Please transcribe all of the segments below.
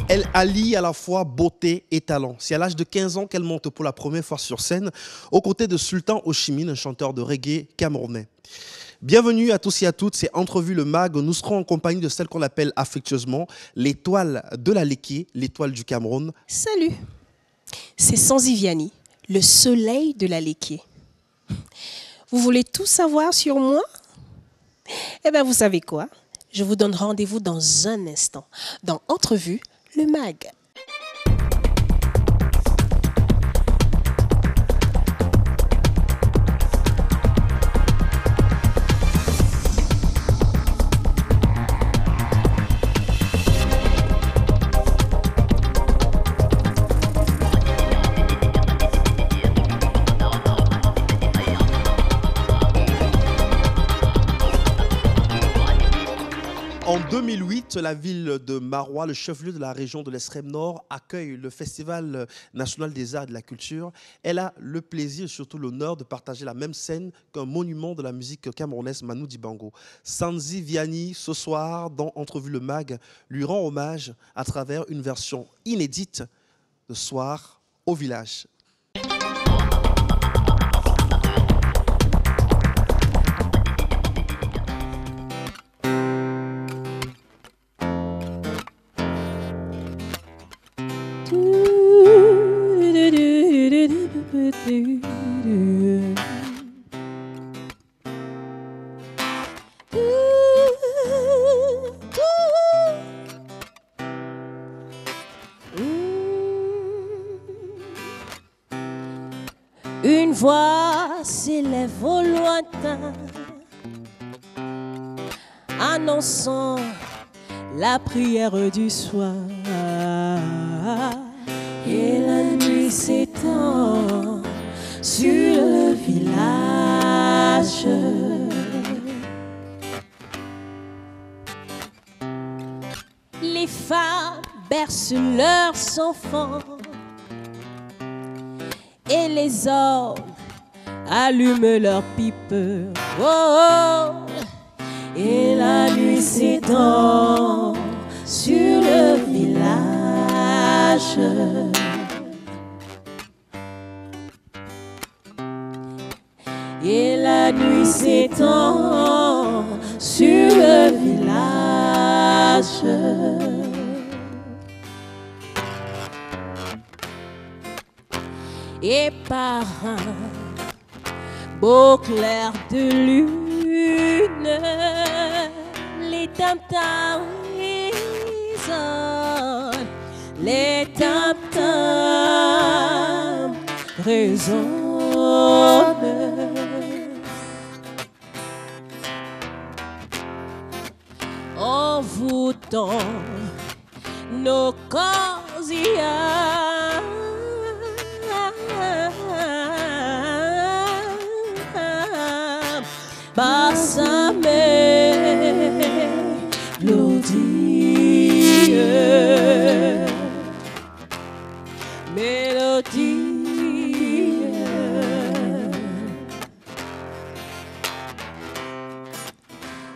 Elle allie à la fois beauté et talent. C'est à l'âge de 15 ans qu'elle monte pour la première fois sur scène, aux côtés de Sultan Oshimin, un chanteur de reggae camerounais. Bienvenue à tous et à toutes, c'est Entrevue le Mag. Nous serons en compagnie de celle qu'on appelle affectueusement l'étoile de la Léké, l'étoile du Cameroun. Salut, c'est Sanzi Vianney, le soleil de la Léké. Vous voulez tout savoir sur moi? Eh bien, vous savez quoi? Je vous donne rendez-vous dans un instant, dans Entrevue le Mag. En 2008, la ville de Maroua, le chef-lieu de la région de l'Extrême Nord, accueille le Festival national des arts et de la culture. Elle a le plaisir et surtout l'honneur de partager la même scène qu'un monument de la musique camerounaise, Manu Dibango. Sanzi Vianney, ce soir, dans Entrevue le Mag, lui rend hommage à travers une version inédite de Soir au village. Une voix s'élève au lointain, annonçant la prière du soir. Et la nuit s'étend sur le village. Les femmes bercent leurs enfants et les hommes allument leurs pipes. Oh, oh. Et la nuit s'étend sur le village. Et la nuit s'étend sur le village. Et par un beau clair de lune, les tam-tams résonnent, les tam-tams résonnent. Envoûtant nos cosiers, par sa mélodie, mélodie.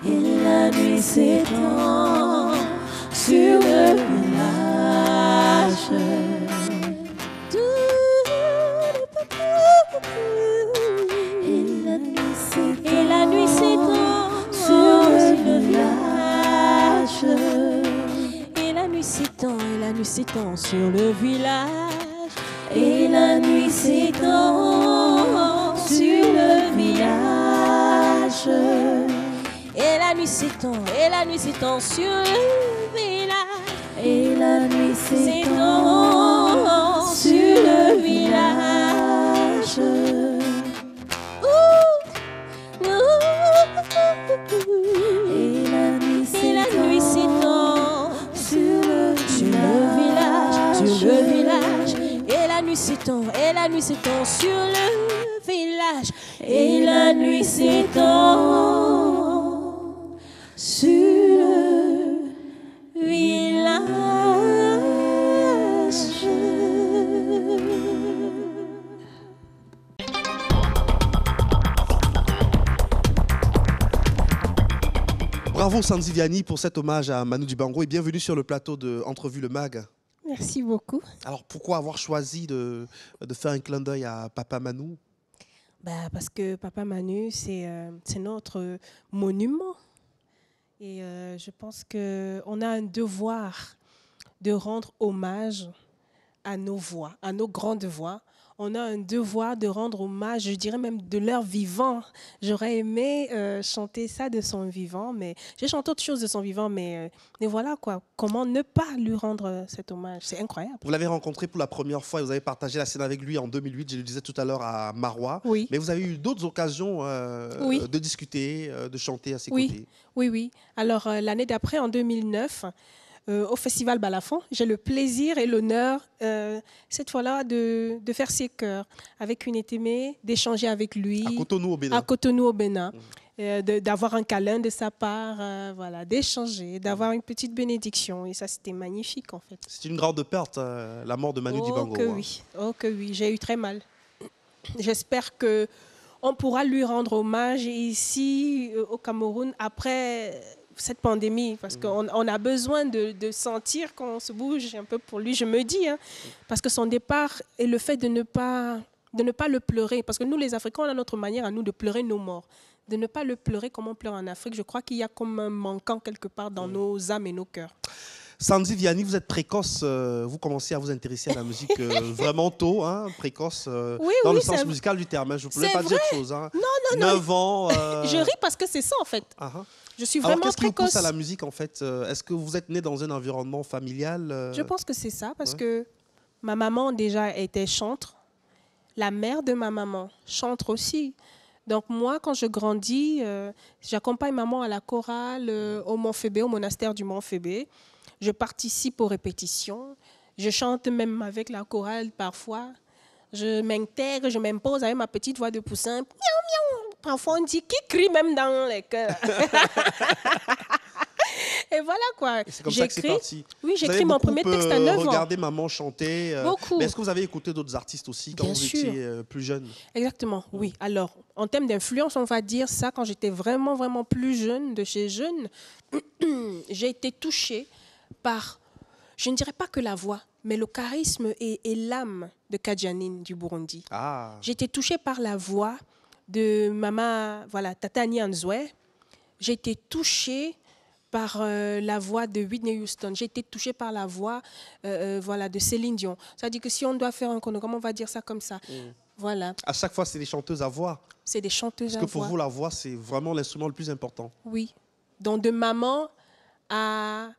Et la nuit s'étend sur le village. Et la nuit s'étend sur le village. Et la nuit s'étend, et la nuit s'étend sur le village. Et la nuit s'étend sur le village. Et la nuit s'étend, et la nuit s'étend sur le village. Et la nuit s'étend sur le village. Et la nuit s'étend sur le village. Et la nuit s'étend, et la nuit s'étend sur le village. Et la nuit s'étend sur le village. Bravo Sanzi Vianney pour cet hommage à Manu Dibango et bienvenue sur le plateau de Entrevue le Mag. Merci beaucoup. Alors, pourquoi avoir choisi de faire un clin d'œil à Papa Manu? Bah, parce que Papa Manu, c'est notre monument. Et je pense qu'on a un devoir de rendre hommage à nos voix, à nos grandes voix. On a un devoir de rendre hommage, je dirais même de leur vivant. J'aurais aimé chanter ça de son vivant, mais j'ai chanté autre chose de son vivant, mais voilà quoi. Comment ne pas lui rendre cet hommage? C'est incroyable. Vous l'avez rencontré pour la première fois et vous avez partagé la scène avec lui en 2008, je le disais tout à l'heure, à Marois. Oui. Mais vous avez eu d'autres occasions Oui. de discuter, de chanter à ses Oui. côtés. Oui. Alors, l'année d'après, en 2009, au Festival Balafon, j'ai le plaisir et l'honneur, cette fois-là, de faire ses chœurs avec une Aimée, d'échanger avec lui. À Cotonou, au Bénin. À Cotonou, au Bénin. D'avoir un câlin de sa part, voilà, d'échanger, d'avoir une petite bénédiction. Et ça, c'était magnifique, en fait. C'est une grande perte, la mort de Manu Dibango. Oh que oui, j'ai eu très mal. J'espère qu'on pourra lui rendre hommage ici, au Cameroun, après cette pandémie, parce qu'on a besoin de sentir qu'on se bouge un peu pour lui, je me dis, hein, parce que son départ et le fait de ne pas le pleurer, parce que nous, les Africains, on a notre manière à nous de pleurer nos morts, de ne pas le pleurer comme on pleure en Afrique. Je crois qu'il y a comme un manquant quelque part dans nos âmes et nos cœurs. Sandy Vianney, vous êtes précoce, vous commencez à vous intéresser à la musique vraiment tôt, hein, précoce, dans le sens musical du terme. Hein, je ne pouvais pas dire autre chose. Hein. Non. 9 ans. Je ris parce que c'est ça, en fait. Je suis vraiment qu'est-ce qui vous précoce. pousse à la musique, en fait? Est-ce que vous êtes né dans un environnement familial? Je pense que c'est ça, parce que ma maman déjà était chantre. La mère de ma maman chantre aussi. Donc moi, quand je grandis, j'accompagne maman à la chorale au Mont-Fébé, au monastère du Mont-Fébé. Je participe aux répétitions. Je chante même avec la chorale parfois. Je m'intègre, je m'impose avec ma petite voix de poussin. Miaou, miaou. Parfois, on dit qui crie même dans les chœurs. Et voilà quoi. C'est comme ça que c'est parti. Oui, j'écris mon premier texte à 9 ans. Regardez maman chanter. Beaucoup. Mais est-ce que vous avez écouté d'autres artistes aussi quand vous étiez plus jeune? Exactement, oui. Alors, en termes d'influence, on va dire ça, quand j'étais vraiment, vraiment plus jeune, de chez jeune, j'ai été touchée par, je ne dirais pas que la voix, mais le charisme et l'âme de Kadjanine du Burundi. J'ai été touchée par la voix de maman, voilà, Tata Nyanzoué. J'ai été touchée par la voix de Whitney Houston. J'ai été touchée par la voix voilà, de Céline Dion. C'est-à-dire que si on doit faire un chronogramme, on va dire ça comme ça. Voilà. À chaque fois, c'est des chanteuses à voix. C'est des chanteuses à voix. Parce que pour vous, la voix, c'est vraiment l'instrument le plus important. Donc de maman à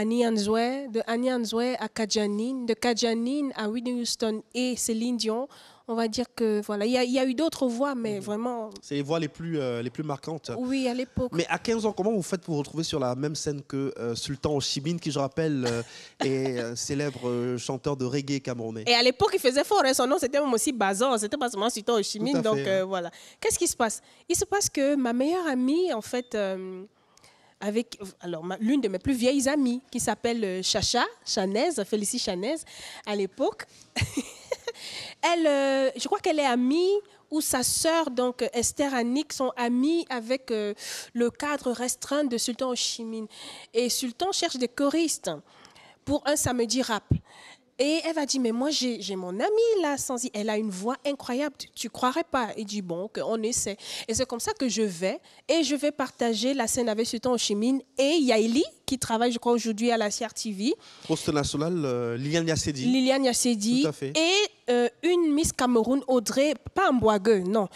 Nyanzoué, de Nyanzoué à Kadjanine, de Kadjanine à Whitney Houston et Céline Dion, on va dire que voilà, il y a eu d'autres voix, mais vraiment. C'est les voix les plus marquantes. Oui, à l'époque. Mais à 15 ans, comment vous faites pour vous retrouver sur la même scène que Sultan Oshimine, qui, je rappelle, est célèbre chanteur de reggae camerounais? Et à l'époque, il faisait fort, hein, son nom c'était même aussi Bazan, c'était pas seulement Sultan Oshimine. Donc voilà. Qu'est-ce qui se passe? Il se passe que ma meilleure amie, en fait, avec l'une de mes plus vieilles amies, qui s'appelle Chacha Chanez, Félicie Chanez, à l'époque. Elle, je crois qu'elle est amie, ou sa sœur, donc Esther Annick, sont amies avec le cadre restreint de Sultan Oshimine. Et Sultan cherche des choristes pour un samedi rap. Et elle va dire, mais moi, j'ai mon amie là, Sanzi, elle a une voix incroyable, tu croirais pas. Il dit, bon, on essaie. Et c'est comme ça que je vais partager la scène avec Sultan Oshimine et Yaeli, qui travaille, je crois, aujourd'hui à la CRTV. Poste national, Liliane Yassedi. Liliane Yassedi. Tout à fait. Et une Miss Cameroun, Audrey, pas Mbouagueux, non.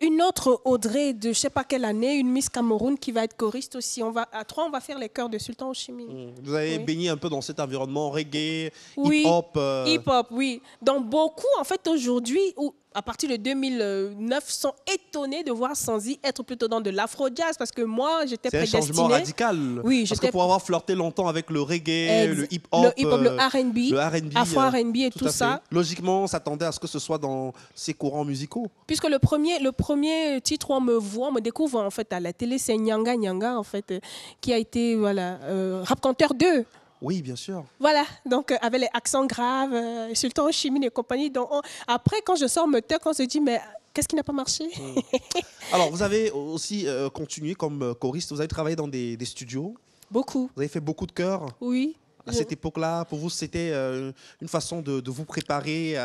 Une autre Audrey de je ne sais pas quelle année, une Miss Cameroun qui va être choriste aussi. À 3, on va faire les chœurs de Sultan Oshimine. Vous avez baigné un peu dans cet environnement reggae, hip-hop. Hip-hop, oui. Donc beaucoup, en fait, aujourd'hui, à partir de 2009, sont étonnés de voir Sanzi être plutôt dans de l'afro-jazz, parce que moi, j'étais prédestinée. C'est un changement radical. Oui, parce que pour avoir flirté longtemps avec le reggae, le hip-hop, le R&B, afro-R&B et tout ça. Logiquement, on s'attendait à ce que ce soit dans ces courants musicaux. Puisque le premier titre où on me découvre en fait à la télé, c'est Nyanga Nyanga, en fait, qui a été Rap Canteur 2. Oui, bien sûr. Voilà, donc avec les accents graves, Sultan Oshimine et compagnie. Donc, après, quand je sors moteur, on se dit, mais qu'est-ce qui n'a pas marché? Alors, vous avez aussi continué comme choriste, vous avez travaillé dans des studios. Beaucoup. Vous avez fait beaucoup de chœurs. Oui. À cette époque-là, pour vous, c'était une façon de vous préparer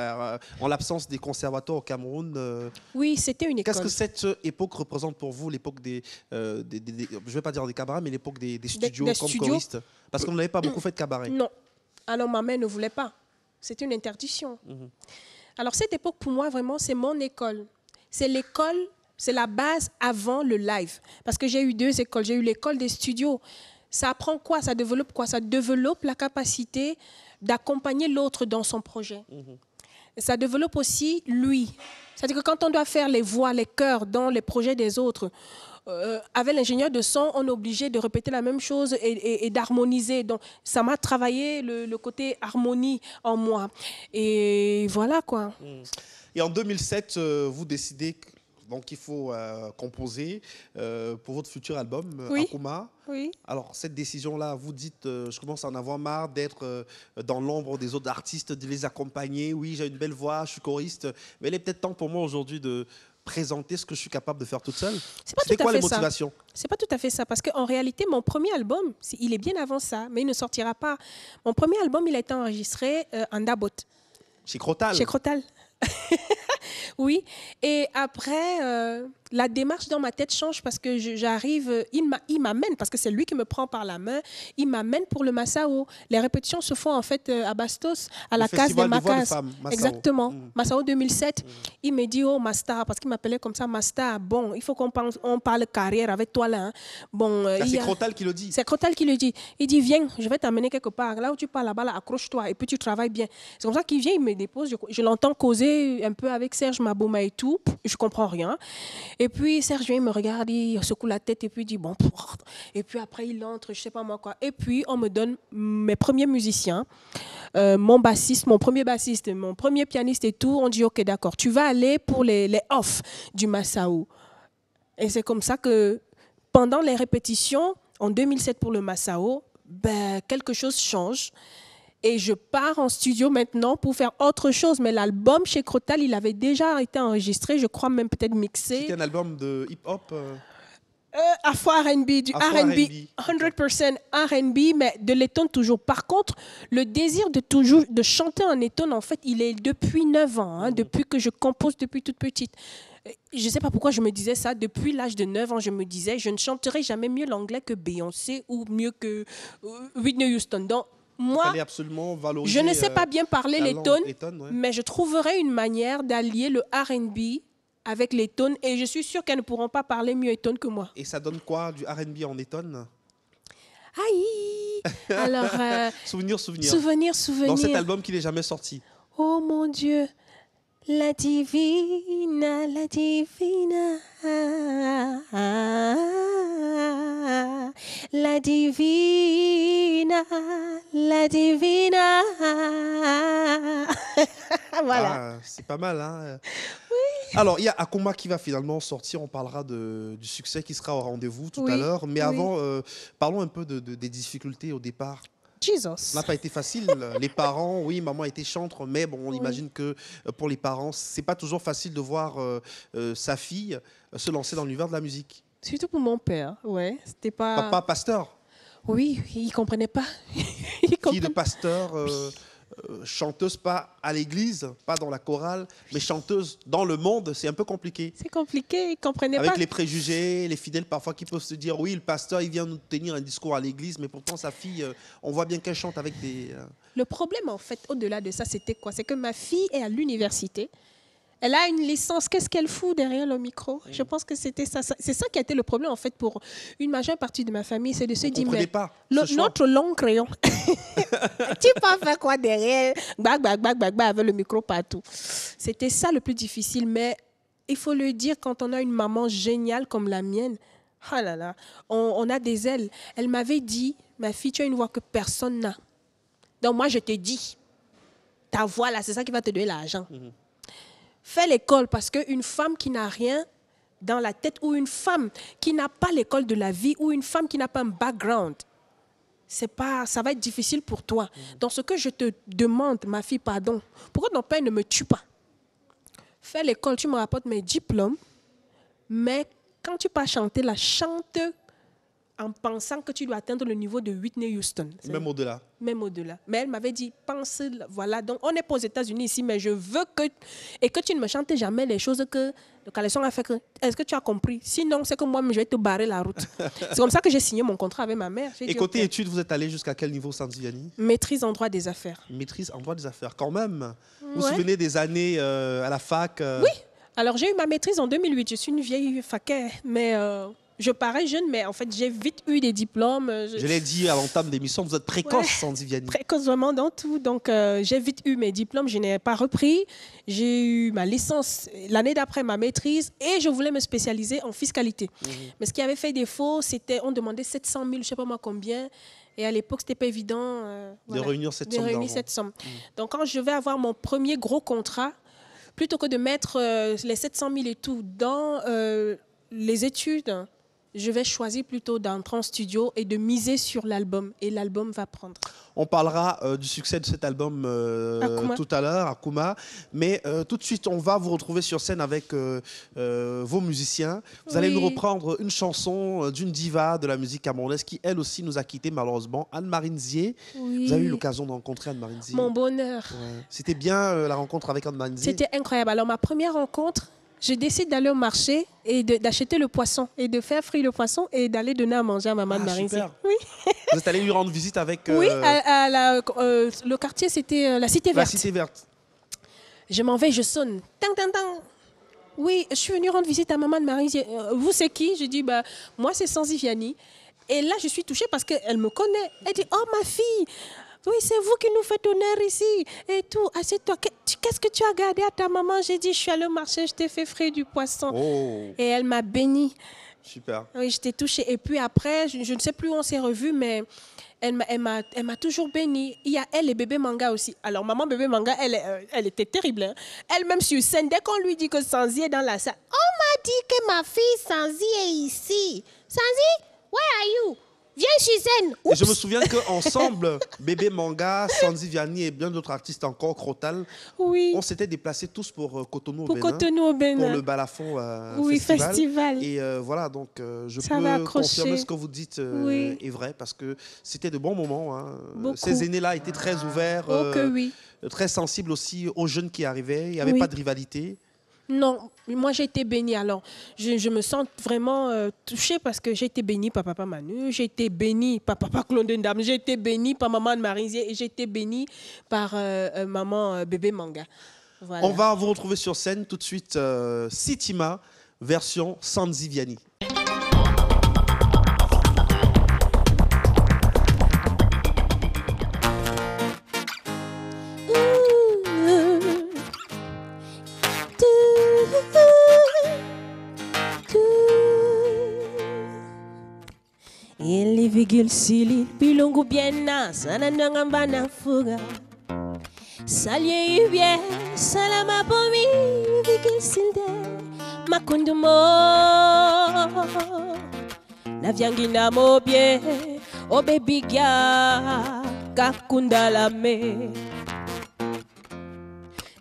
en l'absence des conservatoires au Cameroun. Oui, c'était une Qu'est-ce école. que cette époque représente pour vous, l'époque je ne vais pas dire des cabarets, mais l'époque des studios des comme studios. choriste? Parce que vous n'avez pas beaucoup fait de cabaret. Non. Alors, ma mère ne voulait pas. C'était une interdiction. Alors, cette époque, pour moi, vraiment, c'est mon école. C'est l'école, c'est la base avant le live. Parce que j'ai eu 2 écoles. J'ai eu l'école des studios. Ça apprend quoi? Ça développe quoi? Ça développe la capacité d'accompagner l'autre dans son projet. Ça développe aussi lui. C'est-à-dire que quand on doit faire les voix, les chœurs dans les projets des autres, avec l'ingénieur de son, on est obligé de répéter la même chose et d'harmoniser. Donc, ça m'a travaillé le côté harmonie en moi. Et voilà quoi. Et en 2007, vous décidez donc qu'il faut composer pour votre futur album, Oui. Akuma. Oui. Alors, cette décision-là, vous dites, je commence à en avoir marre d'être dans l'ombre des autres artistes, de les accompagner. Oui, j'ai une belle voix, je suis choriste, mais il est peut-être temps pour moi aujourd'hui de présenter ce que je suis capable de faire toute seule. C'était quoi les motivations? C'est pas tout à fait ça, parce qu'en réalité, mon premier album, il est bien avant ça, mais il ne sortira pas. Mon premier album, il a été enregistré en Dabot. Chez Crotal? Chez Crotal. Oui, et après, la démarche dans ma tête change parce que j'arrive, il m'amène, parce que c'est lui qui me prend par la main, il m'amène pour le Massao. Les répétitions se font en fait à Bastos, à la case des Macas. Exactement, Massao 2007. Il me dit, oh Mastar, parce qu'il m'appelait comme ça, Mastar, bon, il faut qu'on parle carrière avec toi là. Hein. Bon, c'est Crotal qui le dit. C'est Crotal qui le dit. Il dit, viens, je vais t'amener quelque part. Là où tu parles là-bas, là, accroche-toi et puis tu travailles bien. C'est comme ça qu'il vient, il me dépose, je l'entends causer un peu avec Serge Mabouma et tout, je comprends rien. Et puis Serge vient, il me regarde, il secoue la tête et puis il dit bon. Et puis après il entre, je sais pas moi quoi. Et puis on me donne mes premiers musiciens, mon bassiste, mon premier bassiste, mon premier pianiste et tout. On dit ok d'accord, tu vas aller pour les off du Massao. Et c'est comme ça que pendant les répétitions en 2007 pour le Massao, ben quelque chose change. Et je pars en studio maintenant pour faire autre chose. Mais l'album chez Crotal, il avait déjà été enregistré, je crois même peut-être mixé. C'était un album de hip-hop Afro R&B, du R&B, 100% R&B, mais de l'étonne toujours. Par contre, le désir de chanter en étonne, en fait, il est depuis 9 ans, hein, depuis que je compose depuis toute petite. Je ne sais pas pourquoi je me disais ça. Depuis l'âge de 9 ans, je me disais, je ne chanterai jamais mieux l'anglais que Beyoncé ou mieux que Whitney Houston. Donc, moi, je ne sais pas bien parler les tonnes, ouais. Mais je trouverai une manière d'allier le R&B avec les tonnes et je suis sûre qu'elles ne pourront pas parler mieux les tonnes que moi. Et ça donne quoi du R&B en étonne? Aïe. Alors, souvenir. Souvenir. Dans cet album qui n'est jamais sorti. Oh mon Dieu. La divina, la divina, la divina, la divina. Voilà. Ah, c'est pas mal, hein? Oui. Alors, il y a Akuma qui va finalement sortir. On parlera du succès qui sera au rendez-vous tout à l'heure. Mais avant, parlons un peu des difficultés au départ. Jesus. Ça n'a pas été facile. Les parents, oui, maman était chantre, mais bon, on imagine que pour les parents, c'est pas toujours facile de voir sa fille se lancer dans l'univers de la musique. Surtout pour mon père, ouais. C'était pas. Papa pasteur. Oui, il comprenait pas. Fille de pasteur, chanteuse pas à l'église, pas dans la chorale, mais chanteuse dans le monde, c'est un peu compliqué. C'est compliqué, il comprenait pas. Avec les préjugés, les fidèles parfois qui peuvent se dire oui, le pasteur, il vient nous tenir un discours à l'église, mais pourtant sa fille, on voit bien qu'elle chante avec des... Le problème en fait, au-delà de ça, c'était quoi? C'est que ma fille est à l'université. Elle a une licence. Qu'est-ce qu'elle fout derrière le micro? Je pense que c'était ça. C'est ça qui a été le problème, en fait, pour une majeure partie de ma famille. C'est de se dire, mais notre long crayon, tu peux faire quoi derrière? Bac, avec le micro partout. C'était ça le plus difficile. Mais il faut le dire, quand on a une maman géniale comme la mienne, oh là là, on a des ailes. Elle m'avait dit, ma fille, tu as une voix que personne n'a. Donc moi, je te dis, ta voix là, c'est ça qui va te donner l'argent. Fais l'école, parce qu'une femme qui n'a rien dans la tête ou une femme qui n'a pas l'école de la vie ou une femme qui n'a pas un background, ça va être difficile pour toi. Donc ce que je te demande, ma fille, pardon, pourquoi ton père ne me tue pas? Fais l'école, tu me rapportes mes diplômes, mais quand tu pars chanter, la chante en pensant que tu dois atteindre le niveau de Whitney Houston. Même au-delà. Même au-delà. Mais elle m'avait dit, pense, voilà, donc on n'est pas aux États-Unis ici, mais je veux que tu ne me chantes jamais les choses que le Caleçon a fait. Est-ce que tu as compris? Sinon, c'est que moi-même, je vais te barrer la route. C'est comme ça que j'ai signé mon contrat avec ma mère. Et côté études, vous êtes allé jusqu'à quel niveau, Sandy Vianney? Maîtrise en droit des affaires. Maîtrise en droit des affaires, quand même. Vous vous souvenez des années à la fac? Oui. Alors, j'ai eu ma maîtrise en 2008. Je suis une vieille faquet, mais je parais jeune, mais en fait, j'ai vite eu des diplômes. Je l'ai dit à l'entame d'émission, vous êtes précoce, Sandy Vianney. Précoce vraiment dans tout. Donc, j'ai vite eu mes diplômes. Je n'ai pas repris. J'ai eu ma licence l'année d'après ma maîtrise et je voulais me spécialiser en fiscalité. Mais ce qui avait fait défaut, c'était on demandait 700 000, je ne sais pas moi combien. Et à l'époque, ce n'était pas évident de réunir cette somme d'argent. cette somme. Donc, quand je vais avoir mon premier gros contrat, plutôt que de mettre les 700 000 et tout dans les études, je vais choisir plutôt d'entrer en studio et de miser sur l'album. Et l'album va prendre. On parlera du succès de cet album tout à l'heure, Akuma. Mais tout de suite, on va vous retrouver sur scène avec vos musiciens. Vous allez nous reprendre une chanson d'une diva de la musique camerounaise qui, elle aussi, nous a quittés malheureusement. Anne-Marie Nzié. Vous avez eu l'occasion de rencontrer Anne-Marie Nzié. Mon bonheur. Ouais. C'était bien la rencontre avec Anne-Marie Nzié? C'était incroyable. Alors, ma première rencontre, je décide d'aller au marché et d'acheter le poisson et de faire frire le poisson et d'aller donner à manger à maman de Marie. Oui. Vous êtes allé lui rendre visite avec... Oui, le quartier, c'était la Cité Verte. La Cité Verte. Je m'en vais, je sonne. Tang, tang, tang. Oui, je suis venue rendre visite à maman de Marie. Vous, c'est qui? Je dis, bah, moi, c'est Sandy Vianney. Et là, je suis touchée parce qu'elle me connaît. Elle dit, oh, ma fille, oui, c'est vous qui nous faites honneur ici et tout. Assieds-toi. Qu'est-ce que tu as gardé à ta maman? J'ai dit, je suis allée au marché, je t'ai fait frire du poisson. Oh. Et elle m'a bénie. Super. Oui, j'étais touchée. Et puis après, je ne sais plus où on s'est revus, mais elle m'a toujours bénie. Il y a elle et bébé Manga aussi. Alors, maman bébé Manga, elle était terrible. Hein. Elle-même sur scène, dès qu'on lui dit que Sandy est dans la salle, on m'a dit que ma fille Sandy est ici. Sandy, where are you? Viens sur scène. Et je me souviens qu'ensemble, Bébé Manga, Sandy Vianney et bien d'autres artistes encore, Crotal, on s'était déplacés tous pour Cotonou au Bénin. Pour le Balafon festival. Et voilà, donc je peux confirmer ce que vous dites est vrai parce que c'était de bons moments. Hein. Ces aînés-là étaient très ouverts, très sensibles aussi aux jeunes qui arrivaient. Il n'y avait pas de rivalité. Non, moi j'ai été bénie. Alors, je me sens vraiment touchée parce que j'ai été bénie par Papa Manu, j'ai été bénie par Papa Clondendam, j'ai été bénie par Maman de Marizier et j'ai été bénie par Maman Bébé Manga. Voilà. On va vous retrouver sur scène tout de suite, Sitima, version Sandy Vianney. Ele vigil sili bilongo biena sana nanga na fuga salye bien salama pomi vigil silde makundu mo na vyangi na mobie o baby gya kakunda la me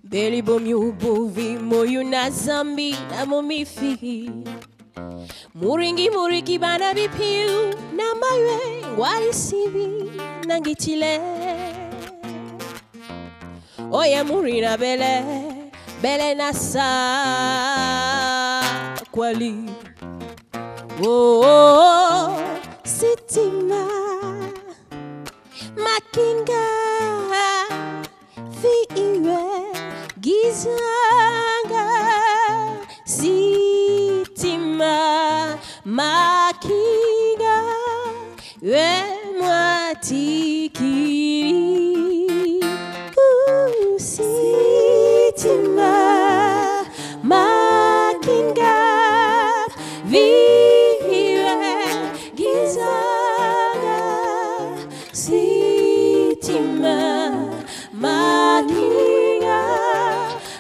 beli bomi ubuvi moyu na zambi na momifi Muringi bana bipiu na mawe warisibi nangitile Oye murina bele nasa kwali Oh sitima makinga fiiwe gizanga sitima makinga wemwatikiri sitima makinga viwe gizaga sitima makinga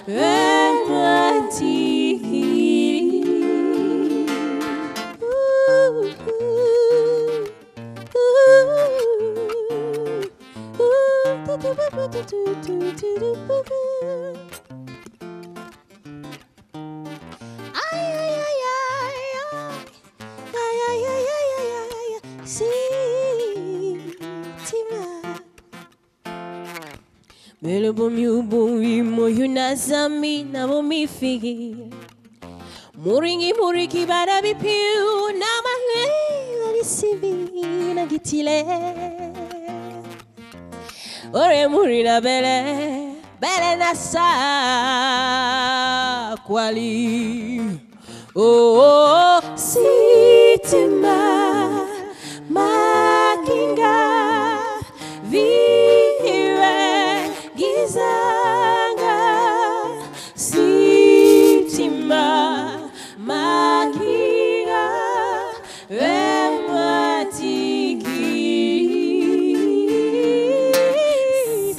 wemwatikiri Melo bomi ubomi moyo nazami na bomi figi Moringi moriki bada bipiu na mahela disivi na gitile Ore murina bele bele nasa kwali Oh sitima makinga viwe gizanga sitima makinga wematiki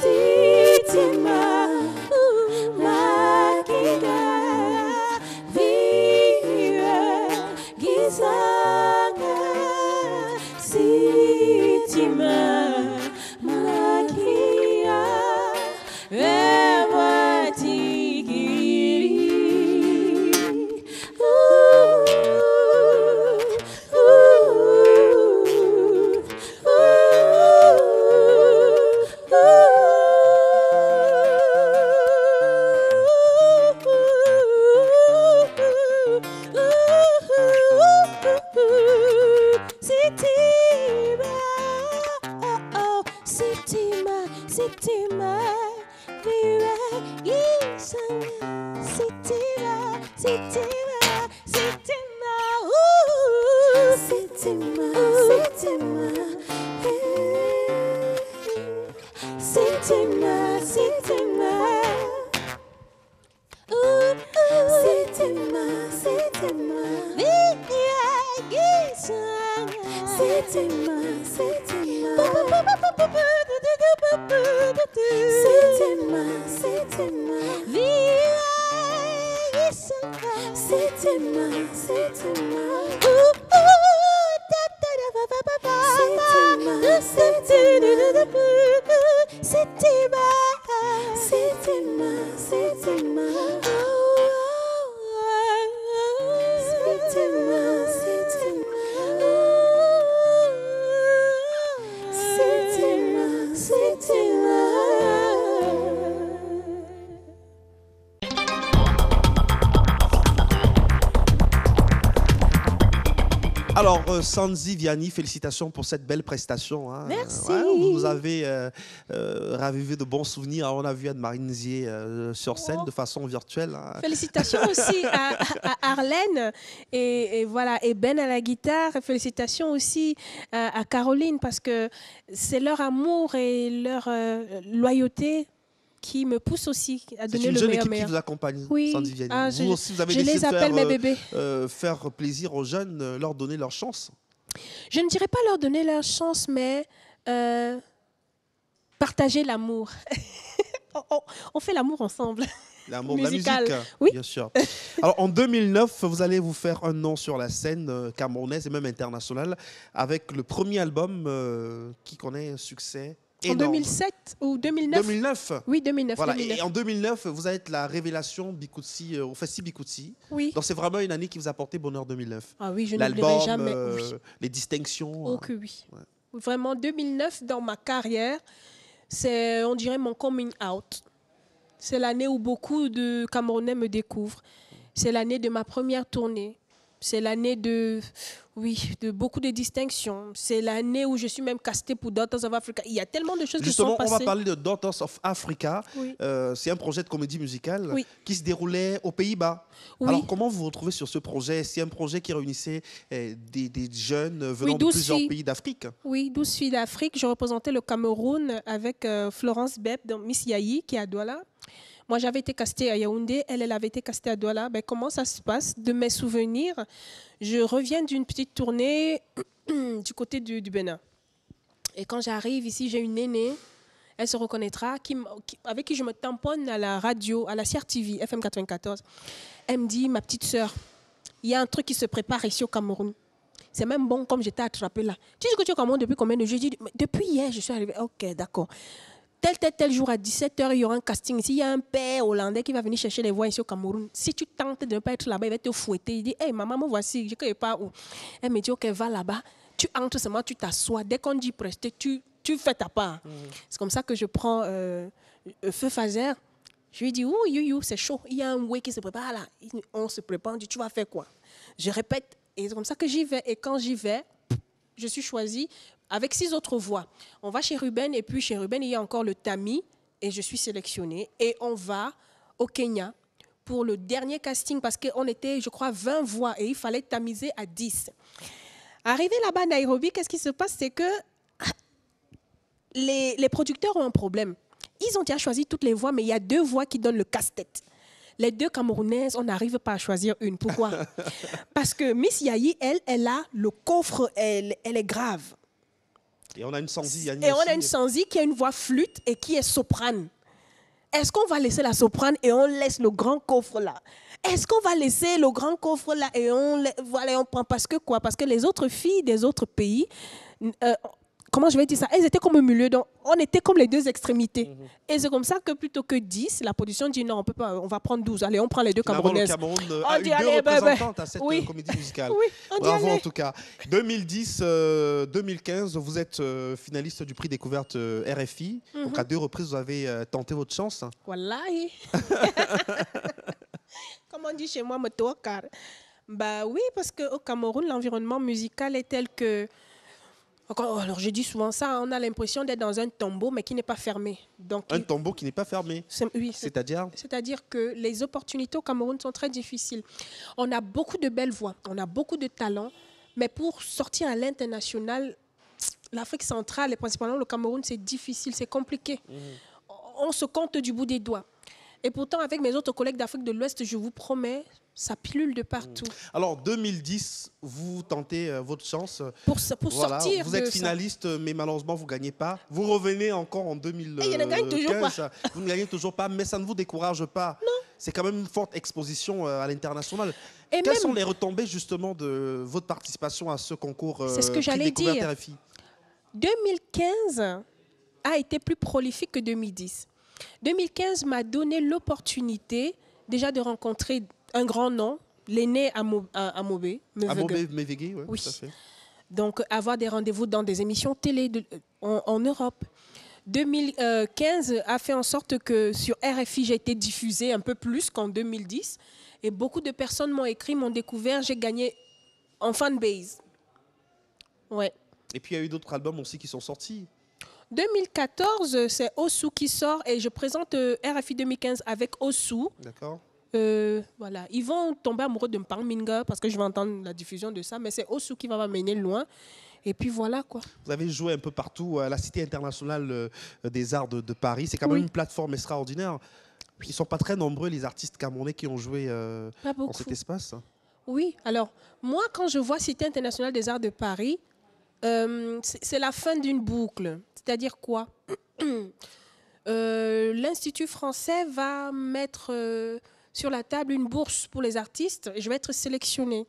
sitima makinga viwe gizanga sitima makinga Alors, Sanzi Vianney, félicitations pour cette belle prestation. Hein. Merci. Ouais, vous nous avez ravivé de bons souvenirs. On a vu Anne-Marie Nzier sur scène de façon virtuelle. Hein. Félicitations aussi à Arlène et voilà, et Ben à la guitare. Félicitations aussi à Caroline parce que c'est leur amour et leur loyauté qui me pousse aussi à donner le meilleur. C'est une jeune équipe qui vous accompagne, oui. Sanzi Vianney. Ah, vous aussi, vous avez je décidé les appelle mes bébés. Faire plaisir aux jeunes, leur donner leur chance. Je ne dirais pas leur donner leur chance, mais partager l'amour. On fait l'amour ensemble. L'amour de la musique, oui. Bien sûr. Alors, en 2009, vous allez vous faire un nom sur la scène camerounaise et même internationale avec le premier album qui connaît un succès énorme. En 2007 ou 2009 2009. Oui, 2009. Voilà. 2009. Et en 2009, vous êtes la révélation Bikoutsi, au Festi Bikoutsi. Oui. Donc, c'est vraiment une année qui vous a apporté bonheur 2009. Ah oui, je n'oublierai jamais. Les distinctions. Oh que oui. Ouais. Vraiment, 2009, dans ma carrière, c'est, on dirait, mon coming out. C'est l'année où beaucoup de Camerounais me découvrent. C'est l'année de ma première tournée. C'est l'année de beaucoup de distinctions. C'est l'année où je suis même castée pour Daughters of Africa. Il y a tellement de choses qui sont passées. Justement, on va parler de Daughters of Africa. Oui. C'est un projet de comédie musicale qui se déroulait aux Pays-Bas. Oui. Alors, comment vous vous retrouvez sur ce projet? C'est un projet qui réunissait des jeunes venant de plusieurs pays d'Afrique. Oui, 12 filles d'Afrique. Je représentais le Cameroun avec Florence Bep dans Miss Yayi, qui est à Douala. Moi, j'avais été castée à Yaoundé, elle avait été castée à Douala. Ben, comment ça se passe? De mes souvenirs, je reviens d'une petite tournée du côté du Bénin. Et quand j'arrive ici, j'ai une aînée, elle se reconnaîtra, avec qui je me tamponne à la radio, à la CRTV, FM 94. Elle me dit, ma petite sœur, il y a un truc qui se prépare ici au Cameroun. C'est même bon comme j'étais attrapée là. Tu dis que tu es au Cameroun depuis combien de jours? Je dis, depuis hier, je suis arrivée. Ok, d'accord. Tel jour à 17h, il y aura un casting ici. Il y a un père hollandais qui va venir chercher les voix ici au Cameroun. Si tu tentes de ne pas être là-bas, il va te fouetter. Il dit, hey, maman, me voici. Je ne sais pas où. Elle me dit, ok, va là-bas. tu entres seulement, tu t'assois. Dès qu'on dit prester, tu fais ta part. C'est comme ça que je prends Feu Fazer. Je lui dis, oh, c'est chaud. Il y a un way qui se prépare là. On se prépare, on dit, tu vas faire quoi? Je répète. Et c'est comme ça que j'y vais. Et quand j'y vais, je suis choisie avec 6 autres voix. On va chez Ruben. Et puis chez Ruben, il y a encore le tamis. Et je suis sélectionnée. Et on va au Kenya pour le dernier casting. Parce qu'on était, je crois, 20 voix. Et il fallait tamiser à 10. Arrivé là-bas à Nairobi, qu'est-ce qui se passe? C'est que les producteurs ont un problème. Ils ont déjà choisi toutes les voix, mais il y a 2 voix qui donnent le casse-tête. Les 2 Camerounaises, on n'arrive pas à choisir une. Pourquoi? Parce que Miss Yayi, elle a le coffre, elle est grave. Et on a une Sanzi. Et on a une Sanzi qui a une voix flûte et qui est soprane. Est-ce qu'on va laisser la soprane et on laisse le grand coffre là? Est-ce qu'on va laisser le grand coffre là et on prend? Parce que quoi? Parce que les autres filles des autres pays... comment je vais dire ça? Elles étaient comme au milieu, donc on était comme les 2 extrémités. Et c'est comme ça que plutôt que 10, la production dit non, on peut pas, on va prendre 12. Allez, on prend les 2 Camerounaises. Le Cameroun a eu 2 représentantes à cette comédie musicale. Oui, bravo en tout cas. 2010-2015, vous êtes finaliste du prix découverte RFI. Donc à 2 reprises, vous avez tenté votre chance. Wallahi. Comme on dit chez moi, Motokar. Bah oui, parce qu'au Cameroun, l'environnement musical est tel que... Alors, je dis souvent ça, on a l'impression d'être dans un tombeau, mais qui n'est pas fermé. Donc, un tombeau qui n'est pas fermé. Oui, c'est-à-dire? C'est-à-dire que les opportunités au Cameroun sont très difficiles. On a beaucoup de belles voix, on a beaucoup de talents, mais pour sortir à l'international, l'Afrique centrale et principalement le Cameroun, c'est difficile, c'est compliqué. On se compte du bout des doigts. Et pourtant, avec mes autres collègues d'Afrique de l'Ouest, je vous promets, ça pilule de partout. Alors, 2010, vous tentez votre chance. Pour sortir. Vous êtes finaliste, mais malheureusement, vous ne gagnez pas. Vous revenez encore en 2015. Il ne gagne toujours pas. Vous ne gagnez toujours pas, mais ça ne vous décourage pas. Non. C'est quand même une forte exposition à l'international. Quelles sont les retombées, justement, de votre participation à ce concours C'est ce que j'allais dire. RFI? 2015 a été plus prolifique que 2010. 2015 m'a donné l'opportunité déjà de rencontrer un grand nom, l'aîné Amobé Mevege, oui, tout à fait. Donc, avoir des rendez-vous dans des émissions télé en Europe. 2015 a fait en sorte que sur RFI, j'ai été diffusée un peu plus qu'en 2010. Et beaucoup de personnes m'ont écrit, m'ont découvert, j'ai gagné en fanbase. Ouais. Et puis, il y a eu d'autres albums aussi qui sont sortis. 2014, c'est Osu qui sort et je présente RFI 2015 avec Osu. D'accord. Voilà. Ils vont tomber amoureux de Mpang Minga parce que je vais entendre la diffusion de ça, mais c'est Osu qui va m'amener loin. Et puis voilà quoi. Vous avez joué un peu partout à la Cité internationale des arts de Paris. C'est quand même une plateforme extraordinaire. Ils ne sont pas très nombreux les artistes camerounais qui ont joué dans cet espace. Oui. Alors, moi, quand je vois Cité internationale des arts de Paris, c'est la fin d'une boucle. C'est-à-dire quoi? L'Institut français va mettre sur la table une bourse pour les artistes et je vais être sélectionnée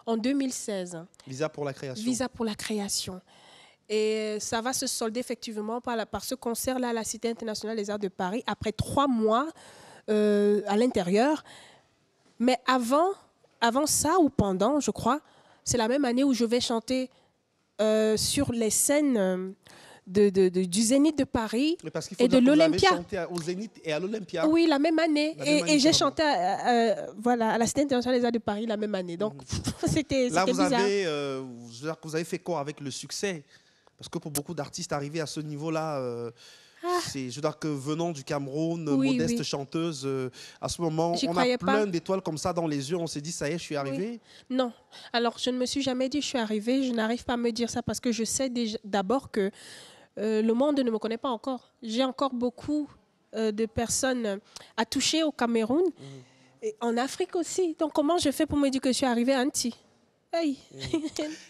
en 2016. Visa pour la création. Visa pour la création. Et ça va se solder effectivement par ce concert-là à la Cité internationale des arts de Paris après 3 mois à l'intérieur. Mais avant ça ou pendant, je crois, c'est la même année où je vais chanter sur les scènes du Zénith de Paris et de l'Olympia. Vous avez chanté au Zénith et à l'Olympia. Oui, la même année. Et j'ai chanté à la Cité internationale des arts de Paris la même année. Donc, c'était bizarre. Là, vous avez fait quoi avec le succès? Parce que pour beaucoup d'artistes, arriver à ce niveau-là, je veux dire que venant du Cameroun, modeste chanteuse, à ce moment, on a plein d'étoiles comme ça dans les yeux. On s'est dit, ça y est, je suis arrivée. Oui. Non. Alors, je ne me suis jamais dit, je suis arrivée. Je n'arrive pas à me dire ça parce que je sais d'abord que le monde ne me connaît pas encore. J'ai encore beaucoup de personnes à toucher au Cameroun et en Afrique aussi. Donc, comment je fais pour me dire que je suis arrivée à Anti? Hey.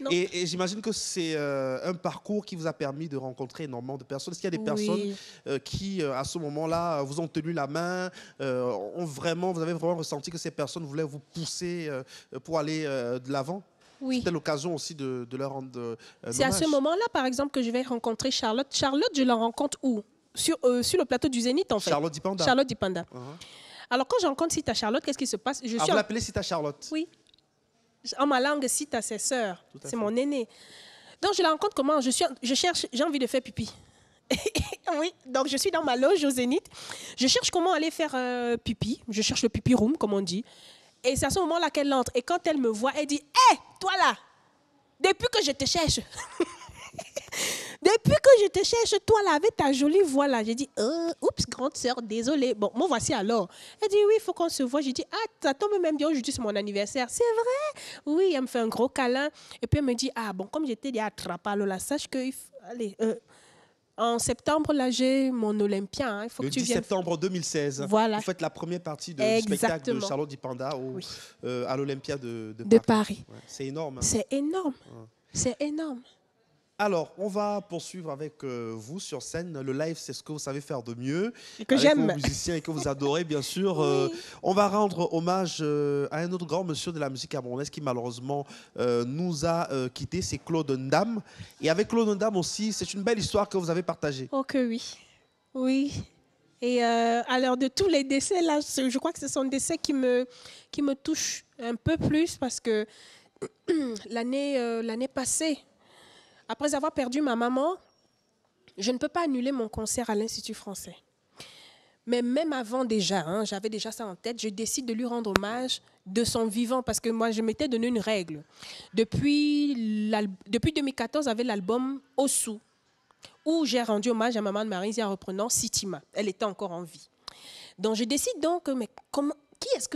Et j'imagine que c'est un parcours qui vous a permis de rencontrer énormément de personnes. Est-ce qu'il y a des personnes qui, à ce moment-là, vous ont tenu la main, vous avez vraiment ressenti que ces personnes voulaient vous pousser pour aller de l'avant? Oui. C'était l'occasion aussi de leur rendre c'est à ce moment-là, par exemple, que je vais rencontrer Charlotte. Charlotte, je la rencontre où? Sur le plateau du Zénith, en fait. Charlotte Dipanda. Charlotte Dipanda. Alors, quand je rencontre Sita Charlotte, qu'est-ce qui se passe? Vous l'appelez Sita Charlotte? Oui. En ma langue, Sita, c'est sœur. C'est mon aîné. Donc, je la rencontre comment? Je cherche, j'ai envie de faire pipi. Oui, donc je suis dans ma loge au Zénith. Je cherche comment aller faire pipi. Je cherche le pipi room, comme on dit. Et c'est à ce moment-là qu'elle entre. Et quand elle me voit, elle dit, « Hé, toi là, depuis que je te cherche, depuis que je te cherche, toi là, avec ta jolie voix là. » J'ai dit, « Oups, grande sœur, désolée. » Bon, me voici alors. Elle dit, « Oui, il faut qu'on se voit. » J'ai dit, « Ah, ça tombe même bien, aujourd'hui c'est mon anniversaire. » C'est vrai? Oui, elle me fait un gros câlin. Et puis elle me dit, « Ah bon, comme j'étais déjà attrapée, là, sache que... Allez, en septembre, là, j'ai mon Olympia. Hein. Il faut le que tu 10 viennes. septembre 2016, Voilà. vous faites la première partie du Exactement. spectacle de Charlotte Dipanda Oui. à l'Olympia de De Paris. Paris. Ouais, c'est énorme. Hein. C'est énorme. Ouais. C'est énorme. Alors, on va poursuivre avec vous sur scène. Le live, c'est ce que vous savez faire de mieux. Et que avec j'aime. vos musiciens et que vous adorez, bien sûr. Oui. On va rendre hommage à un autre grand monsieur de la musique camerounaise qui, malheureusement, nous a quittés. C'est Claude Ndam. Et avec Claude Ndam aussi, c'est une belle histoire que vous avez partagée. Oh que oui. Oui. Et alors, de tous les décès, là, je crois que ce sont des décès qui me touchent un peu plus parce que l'année passée, après avoir perdu ma maman, je ne peux pas annuler mon concert à l'Institut français. Mais même avant déjà, hein, j'avais déjà ça en tête, je décide de lui rendre hommage de son vivant parce que moi, je m'étais donné une règle. Depuis 2014, avec l'album Ossou, où j'ai rendu hommage à Maman de Marie en reprenant Sitima. Elle était encore en vie. Donc, je décide donc, mais comment... à qui est-ce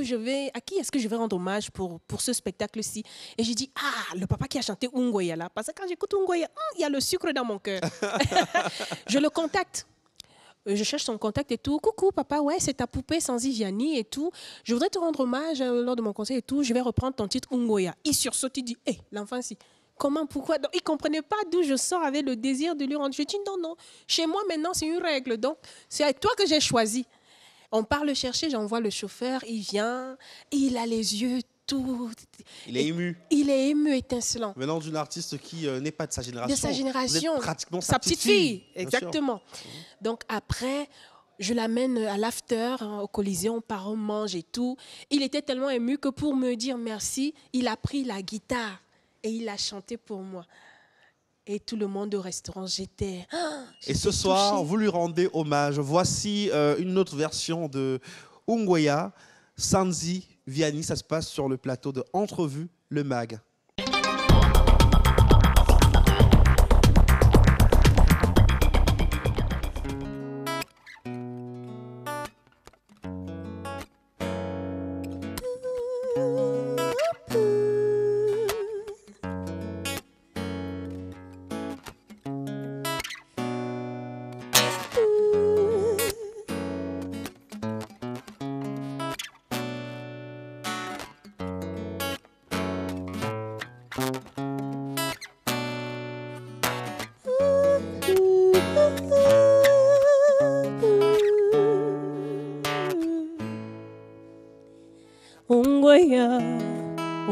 que je vais rendre hommage pour ce spectacle-ci? Et j'ai dit, le papa qui a chanté Ungoya là, parce que quand j'écoute Ungoya, il y a le sucre dans mon cœur. Je le contacte. Je cherche son contact et tout. Coucou papa, ouais, c'est ta poupée Sanzi Vianney et tout. Je voudrais te rendre hommage lors de mon concert et tout. Je vais reprendre ton titre Ungoya. Il sursaute, il dit, hé, l'enfant ici. Comment, pourquoi? Donc, il ne comprenait pas d'où je sors avec le désir de lui rendre. Je dis, non, chez moi maintenant c'est une règle. Donc, c'est avec toi que j'ai choisi. On part le chercher, j'envoie le chauffeur, il vient, il a les yeux tout... Il est ému. Il est ému, étincelant. Venant d'une artiste qui n'est pas de sa génération. De sa génération. Vous êtes pratiquement sa petite fille. Exactement. Sûr. Donc après, je l'amène à l'after, hein, au Colisée, on part, on mange et tout. Il était tellement ému que pour me dire merci, il a pris la guitare et il a chanté pour moi. Et tout le monde au restaurant, j'étais Et ce soir, touchée. vous lui rendez hommage. Voici une autre version de Ungoya, Sanzi Vianney. Ça se passe sur le plateau de Entrevue, le MAG.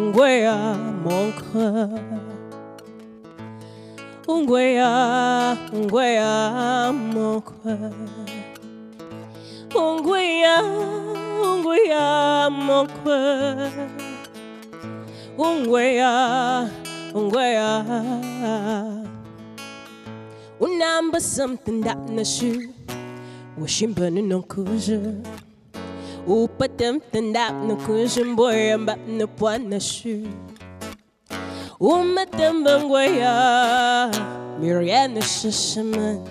Ungoya, mon cœur. Ungoya, mon cœur. Ungoya, mon cœur. Ungoya. Unamba something that na shoe. Wishing burning no cousin. Upatem tendap no cushion boy and bat no point na shoe. Umatem bangoya, Miriana Shishaman.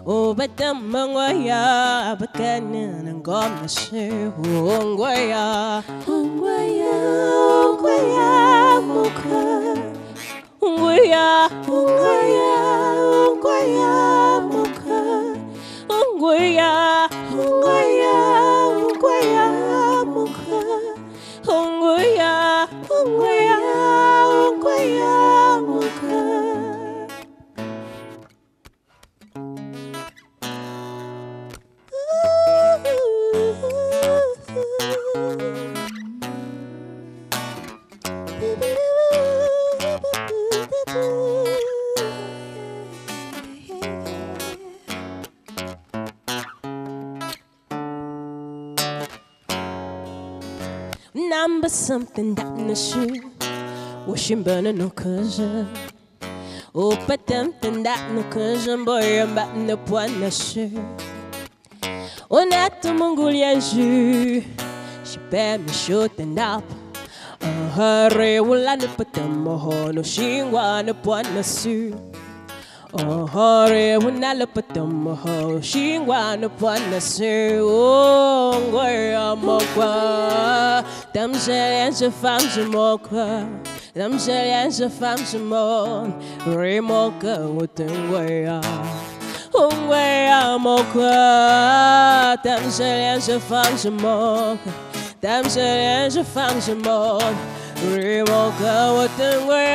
Ubatem bangoya, Bakanan and gone na shoe. Ungoya, Muka. Ungoya, Muka. Ungoya, Muka. Ungoya, Muka. Number something that na shoe. Wishing burning no cousin. Oh, patam, tandak, no kanjamboy, bat no poanache. On a tout mon gouliaju. She bet me shoot and up. Hurry, will I put them on no shingwa, no poanasu. Oh, hurry, when I look at them, oh, she wanna put the sea. Oh, where mokwa, them jellies of fams moka, them jellies of fams mon, remoka, what the way. Oh, where mokwa, them jellies of fams moka, them jellies of fams mon, remoka, what the way.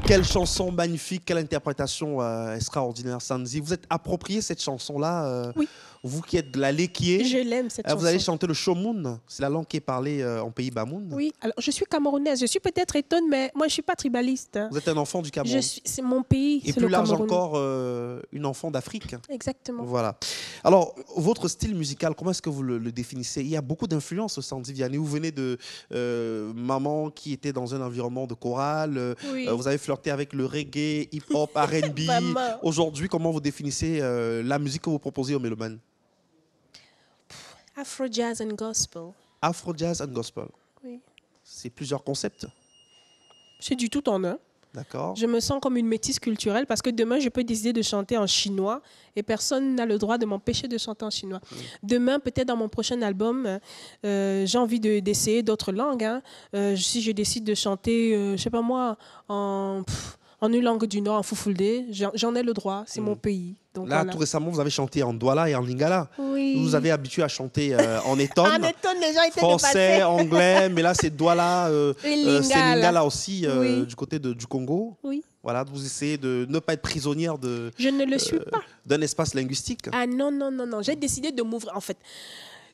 Quelle chanson magnifique, quelle interprétation extraordinaire, Sanzi. Vous êtes approprié cette chanson-là, oui. Vous qui êtes de la Léquié. Je l'aime cette chanson. Vous allez chanter le Chomoun, c'est la langue qui est parlée en pays Bamoun. Oui, alors je suis camerounaise, je suis peut-être étonnée, mais moi je ne suis pas tribaliste. Vous êtes un enfant du Cameroun. C'est mon pays. Et plus large encore, une enfant d'Afrique. Exactement. Voilà. Alors, votre style musical, comment est-ce que vous le définissez? Il y a beaucoup d'influences, Sandy Vianney. Vous venez de maman qui était dans un environnement de chorale. Oui. Vous avez flirté avec le reggae, hip-hop, R&B. Aujourd'hui, comment vous définissez la musique que vous proposez aux mélomanes? Afro jazz and gospel. Afro jazz and gospel. Oui. C'est plusieurs concepts. C'est du tout en un. D'accord. Je me sens comme une métisse culturelle parce que demain, je peux décider de chanter en chinois et personne n'a le droit de m'empêcher de chanter en chinois. Demain, peut-être dans mon prochain album, j'ai envie d'essayer d'autres langues. Hein. Si je décide de chanter, je ne sais pas moi, en une langue du Nord, en Fufulde, j'en ai le droit, c'est mon pays. Donc, là, voilà. tout récemment, vous avez chanté en Douala et en Lingala. Oui. Vous vous avez habitué à chanter en étonne. En étonne, les gens étaient français, anglais, mais là, c'est Douala, c'est Lingala. Lingala aussi, Oui. du côté du Congo. Oui. Voilà, vous essayez de ne pas être prisonnière Je ne le suis pas. d'un espace linguistique. Ah non, non, non, non. J'ai décidé de m'ouvrir. En fait,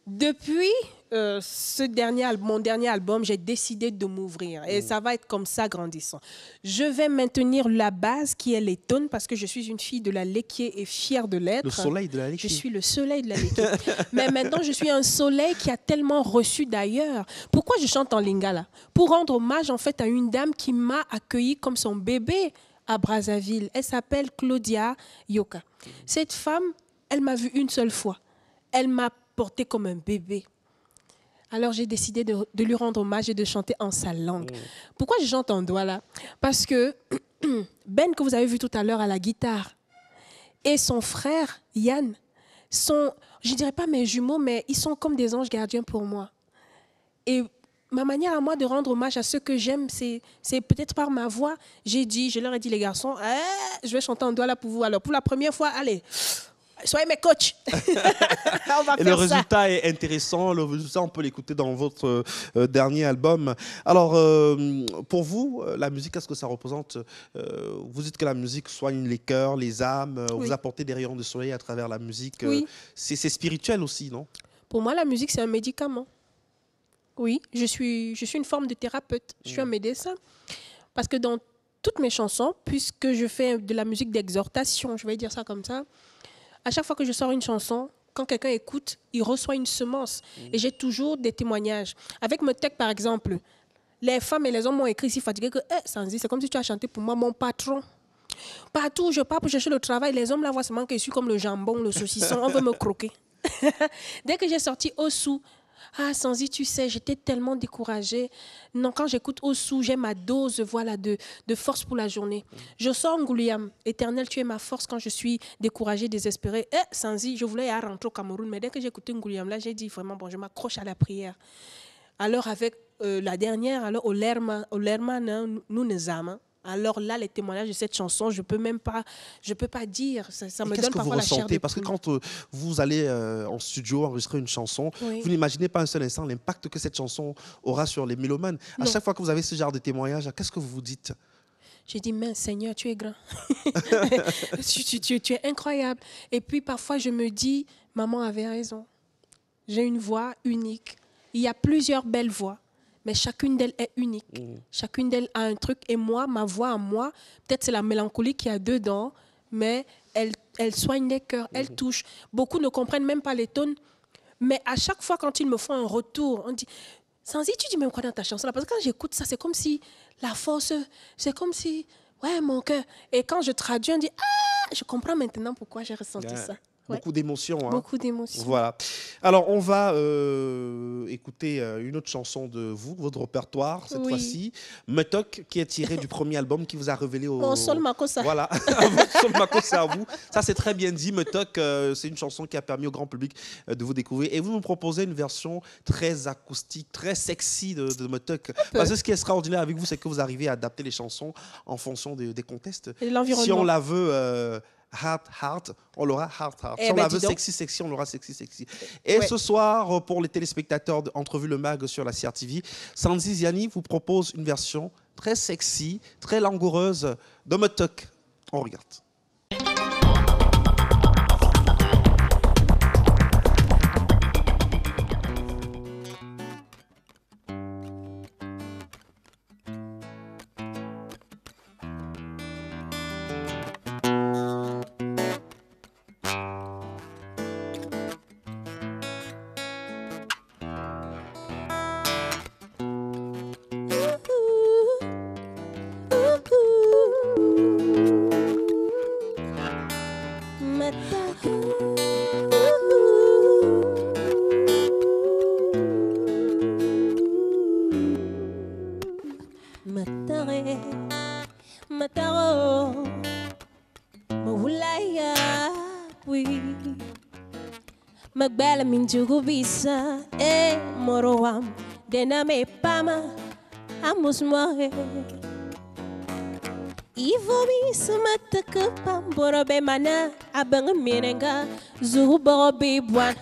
depuis mon dernier album, j'ai décidé de m'ouvrir. Et ça va être comme ça grandissant. Je vais maintenir la base qui est l'étonne parce que je suis une fille de la Léquié et fière de l'être. Le soleil de la Léquié. Je suis le soleil de la Léquié. Mais maintenant, je suis un soleil qui a tellement reçu d'ailleurs. Pourquoi je chante en lingala? Pour rendre hommage en fait à une dame qui m'a accueillie comme son bébé à Brazzaville. Elle s'appelle Claudia Yoka. Cette femme, elle m'a vue une seule fois. Elle m'a portée comme un bébé. Alors j'ai décidé de lui rendre hommage et de chanter en sa langue. Pourquoi je chante en Douala? Parce que Ben, que vous avez vu tout à l'heure à la guitare, et son frère Yann sont, je ne dirais pas mes jumeaux, mais ils sont comme des anges gardiens pour moi. Et ma manière à moi de rendre hommage à ceux que j'aime, c'est peut-être par ma voix. Je leur ai dit, les garçons, je vais chanter en Douala pour vous. Alors pour la première fois, allez, soyez mes coachs. On va et le résultat est intéressant. Le résultat, on peut l'écouter dans votre dernier album. Alors, pour vous, la musique, qu'est-ce que ça représente? Vous dites que la musique soigne les cœurs, les âmes. Oui. Vous apportez des rayons de soleil à travers la musique. Oui. C'est spirituel aussi, non? Pour moi, la musique, c'est un médicament. Oui, je suis une forme de thérapeute. Je suis un médecin. Parce que dans toutes mes chansons, puisque je fais de la musique d'exhortation, je vais dire ça comme ça, à chaque fois que je sors une chanson, quand quelqu'un écoute, il reçoit une semence. Et j'ai toujours des témoignages. Avec Metek, par exemple, les femmes et les hommes m'ont écrit si fatigués que Sanzi, c'est comme si tu as chanté pour moi, mon patron. Partout où je pars pour chercher le travail, les hommes là voient seulement que je suis comme le jambon, le saucisson, on veut me croquer. Dès que j'ai sorti Osu, Ah, Sanzi, tu sais, j'étais tellement découragée. Non, quand j'écoute Ossou, j'ai ma dose voilà, de force pour la journée. Je sors Ngouliam. Éternel, tu es ma force quand je suis découragée, désespérée. Sanzi, je voulais y rentrer au Cameroun, mais dès que j'ai écouté Ngouliam, là, j'ai dit vraiment, bon, je m'accroche à la prière. Alors, avec la dernière, alors, Olerma, nous nous âmes. Alors là, les témoignages de cette chanson, je peux pas dire. Ça me donne parfois la chair de poule. Parce que quand vous allez en studio enregistrer une chanson, oui. vous n'imaginez pas un seul instant l'impact que cette chanson aura sur les mélomanes. À chaque fois que vous avez ce genre de témoignage, qu'est-ce que vous vous dites? J'ai dit, mais Seigneur, tu es grand. tu es incroyable. Et puis parfois, je me dis, maman avait raison. J'ai une voix unique. Il y a plusieurs belles voix. Mais chacune d'elles est unique. Chacune d'elles a un truc. Et moi, ma voix à moi, peut-être c'est la mélancolie qu'il y a dedans, mais elle soigne les cœurs, elle touche. Beaucoup ne comprennent même pas les tones. Mais à chaque fois, quand ils me font un retour, on dit, Sanzi, tu dis même quoi dans ta chanson là? Parce que quand j'écoute ça, c'est comme si la force, c'est comme si, ouais, mon cœur. Et quand je traduis, on dit, ah, je comprends maintenant pourquoi j'ai ressenti ça. Ouais. Beaucoup d'émotions. Hein. Beaucoup d'émotions. Voilà. Alors, on va écouter une autre chanson de vous, votre répertoire, cette fois-ci. Metok, qui est tiré du premier album qui vous a révélé au... Mon Sol Makossa. Voilà, votre Sol Makossa à vous. Ça, c'est très bien dit. Metok, c'est une chanson qui a permis au grand public de vous découvrir. Et vous nous proposez une version très acoustique, très sexy de Metok. Parce que ce qui est extraordinaire avec vous, c'est que vous arrivez à adapter les chansons en fonction des contextes. Et l'environnement. Si on la veut... Hard, on l'aura hard. Si on la veut sexy, on l'aura sexy. Et ce soir, pour les téléspectateurs d'Entrevue le Mag sur la CRTV, Sanzi Ziani vous propose une version très sexy, très langoureuse de Metok. On regarde. Magbala minjugubisa moroam dename pama amusmoe Ivomi samataka pamboro be mana abang mirenga zubo be bwan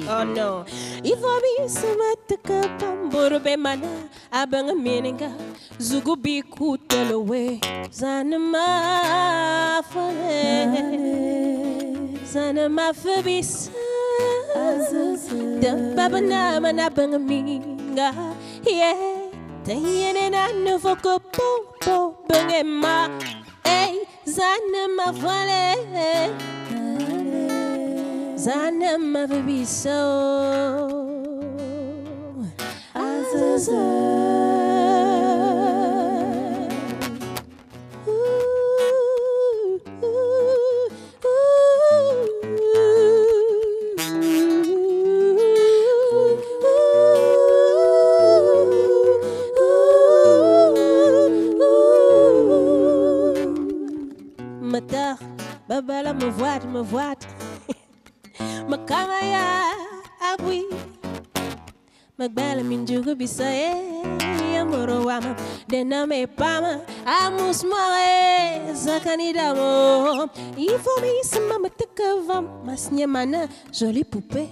oh no Ivomi samataka pamboro be mana abang mirenga zugo bi kutolowe zanama fabisa the babana mana bang minga yeah Tayene na nouveau copo bengema hey zanama voile zanama babiso Babala me voit, ma kamaya abui, magbala minjugu bisaye, amoro wama, dename pama, amus moe, zakanidamo, ifomi sama matekavam, masnya mana, jolie poupée,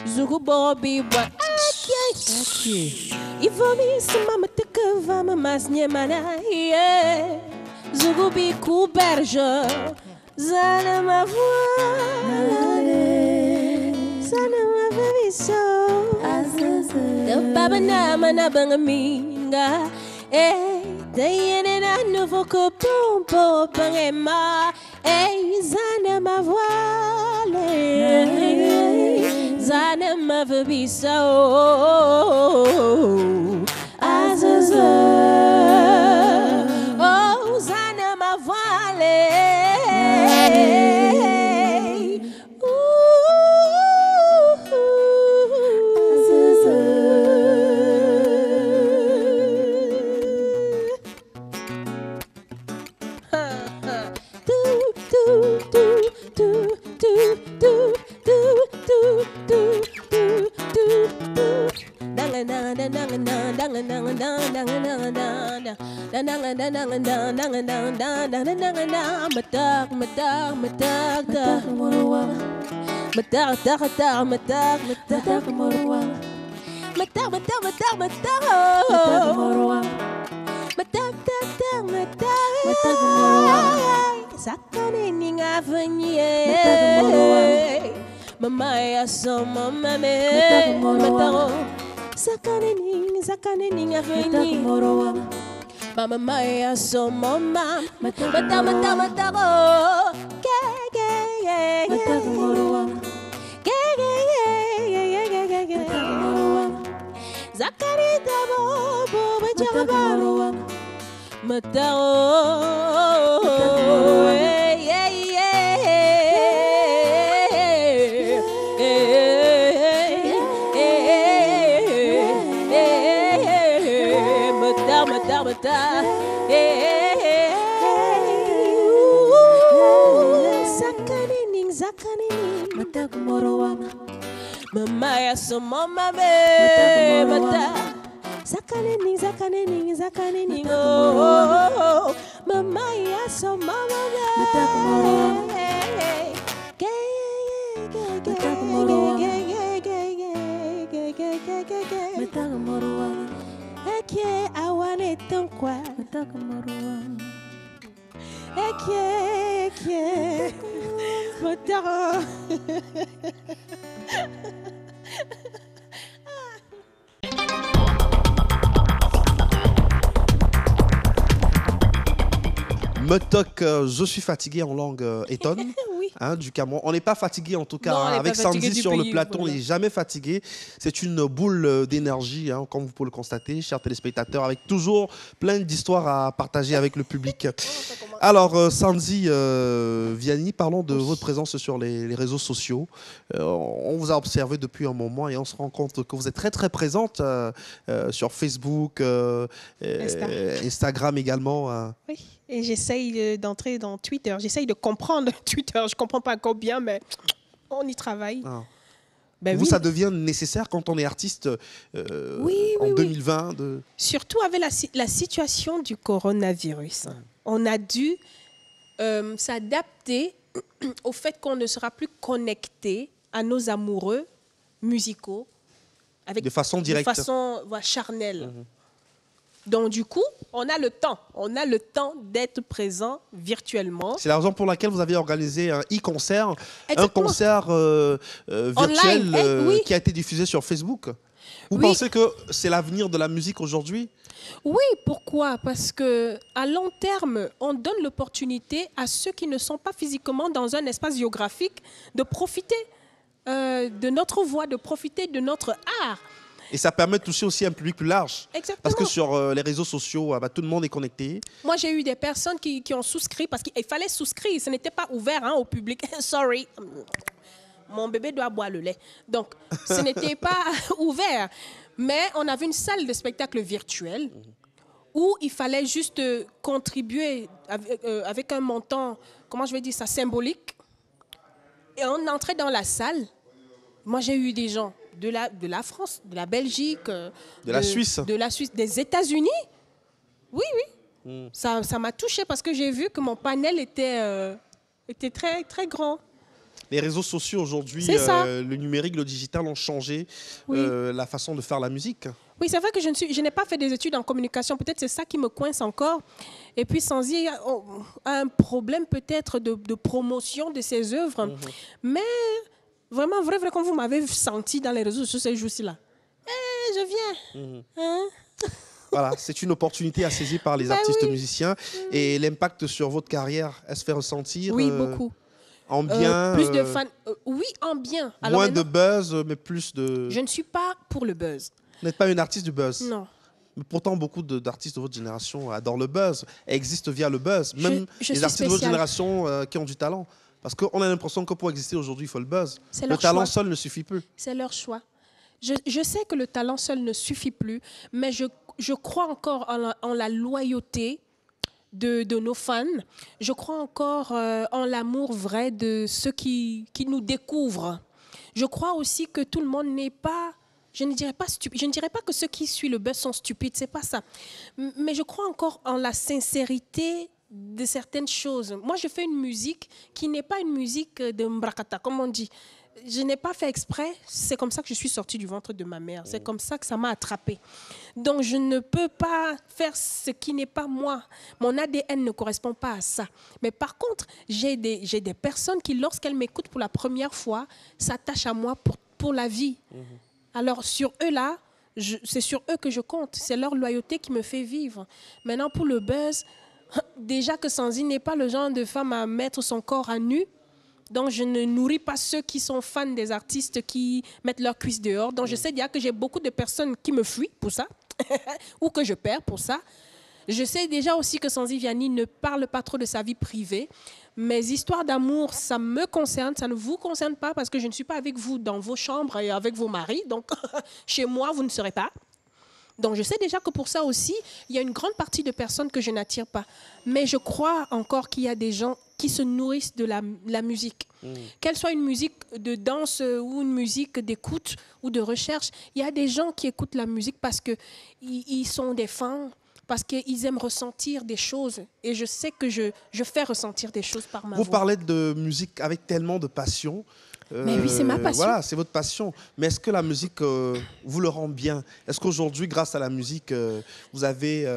zugu borobi bois, ifomi sama matekavam, masnya mana, yeah, zugu bi couberge. Zanama voile, zanama babiso, the baba nama na bangaminga, tayene na nouveau copo bangema, zanama voile, zanama babiso, oh zanama voile. Mamaya so mama me mataro sakane aveni mama maya so mama mataro zakari dabo boba jaba mataro Mamaya so mama be mata zakane oh mamaya so mama Eke awane tonkwa Eke Motaro Metok, je suis fatigué en langue étonne. Oui. Hein, du Cameroun. On n'est pas fatigué en tout cas. Non, Hein, avec Sandy sur pays, le plateau, voilà. on n'est jamais fatigué. C'est une boule d'énergie, hein, comme vous pouvez le constater, chers téléspectateurs, avec toujours plein d'histoires à partager avec le public. Alors, Sandy Vianney, parlons de votre présence sur les réseaux sociaux. On vous a observé depuis un moment et on se rend compte que vous êtes très très présente sur Facebook, Instagram également. Oui, et j'essaye d'entrer dans Twitter. J'essaye de comprendre Twitter. Je ne comprends pas encore bien, mais on y travaille. Ah. Ben Vous, oui. ça devient nécessaire quand on est artiste en 2020 de... Surtout avec la situation du coronavirus. On a dû s'adapter au fait qu'on ne sera plus connecté à nos amoureux musicaux avec De façon directe. De façon charnelle. Donc, du coup, on a le temps. On a le temps d'être présent virtuellement. C'est la raison pour laquelle vous avez organisé un e-concert, un Exactement. concert virtuel Online, oui. qui a été diffusé sur Facebook. Vous Oui. pensez que c'est l'avenir de la musique aujourd'hui? Oui, pourquoi? Parce que à long terme, on donne l'opportunité à ceux qui ne sont pas physiquement dans un espace géographique de profiter de notre voix, de profiter de notre art. Et ça permet de toucher aussi un public plus large. Exactement. Parce que sur les réseaux sociaux, tout le monde est connecté. Moi, j'ai eu des personnes qui ont souscrit parce qu'il fallait souscrire. Ce n'était pas ouvert au public. Sorry. Mon bébé doit boire le lait. Donc, ce n'était pas ouvert. Mais on avait une salle de spectacle virtuelle où il fallait juste contribuer avec un montant, comment je vais dire ça, symbolique. Et on entrait dans la salle. Moi, j'ai eu des gens de la France, de la Belgique, De la Suisse. des États-Unis. Oui, oui. Ça m'a touchée parce que j'ai vu que mon panel était très, très grand. Les réseaux sociaux aujourd'hui, C'est ça. le numérique, le digital ont changé Oui. la façon de faire la musique. Oui, c'est vrai que je n'ai pas fait des études en communication. Peut-être c'est ça qui me coince encore. Et puis Sandy a un problème peut-être de promotion de ses œuvres. Mais vraiment, vrai, comme vous m'avez senti dans les réseaux sociaux ces jours-ci-là. Je viens. Hein? Voilà, c'est une opportunité à saisir par les artistes musiciens. Et l'impact sur votre carrière, elle se fait ressentir Oui, beaucoup. en bien. Plus de fans. Oui, en bien. Alors Moins de maintenant, buzz, mais plus de... je ne suis pas pour le buzz. Vous n'êtes pas une artiste du buzz. Non. Mais pourtant, beaucoup d'artistes de votre génération adorent le buzz, existent via le buzz. Même je les suis artistes de votre spéciale. génération qui ont du talent. Parce qu'on a l'impression que pour exister aujourd'hui, il faut le buzz. C'est Le leur talent choix. seul ne suffit plus. C'est leur choix. Je sais que le talent seul ne suffit plus, mais je crois encore en la loyauté de nos fans. Je crois encore en l'amour vrai de ceux qui nous découvrent. Je crois aussi que tout le monde n'est pas Je ne dirais pas stupide. Je ne dirais pas que ceux qui suivent le buzz sont stupides. C'est pas ça. Mais je crois encore en la sincérité de certaines choses. Moi, je fais une musique qui n'est pas une musique de mbrakata, comme on dit. Je n'ai pas fait exprès. C'est comme ça que je suis sortie du ventre de ma mère. C'est comme ça que ça m'a attrapée. Donc, je ne peux pas faire ce qui n'est pas moi. Mon ADN ne correspond pas à ça. Mais par contre, j'ai des personnes qui, lorsqu'elles m'écoutent pour la première fois, s'attachent à moi pour la vie. Alors, sur eux-là, c'est sur eux que je compte. C'est leur loyauté qui me fait vivre. Maintenant, pour le buzz, déjà que Sanzi n'est pas le genre de femme à mettre son corps à nu. Donc, je ne nourris pas ceux qui sont fans des artistes qui mettent leurs cuisses dehors. Donc, je sais déjà que j'ai beaucoup de personnes qui me fuient pour ça ou que je perds pour ça. Je sais déjà aussi que Sanzi Vianney ne parle pas trop de sa vie privée. Mes histoires d'amour, ça me concerne, ça ne vous concerne pas parce que je ne suis pas avec vous dans vos chambres et avec vos maris. Donc, chez moi, vous ne serez pas. Donc, je sais déjà que pour ça aussi, il y a une grande partie de personnes que je n'attire pas. Mais je crois encore qu'il y a des gens qui se nourrissent de la musique. Qu'elle soit une musique de danse ou une musique d'écoute ou de recherche, il y a des gens qui écoutent la musique parce qu'ils sont des fans, parce qu'ils aiment ressentir des choses. Et je sais que je fais ressentir des choses par ma voix. Vous parlez de musique avec tellement de passion. Mais oui, c'est ma passion. Voilà, c'est votre passion. Mais est-ce que la musique vous le rend bien? Est-ce qu'aujourd'hui, grâce à la musique, vous avez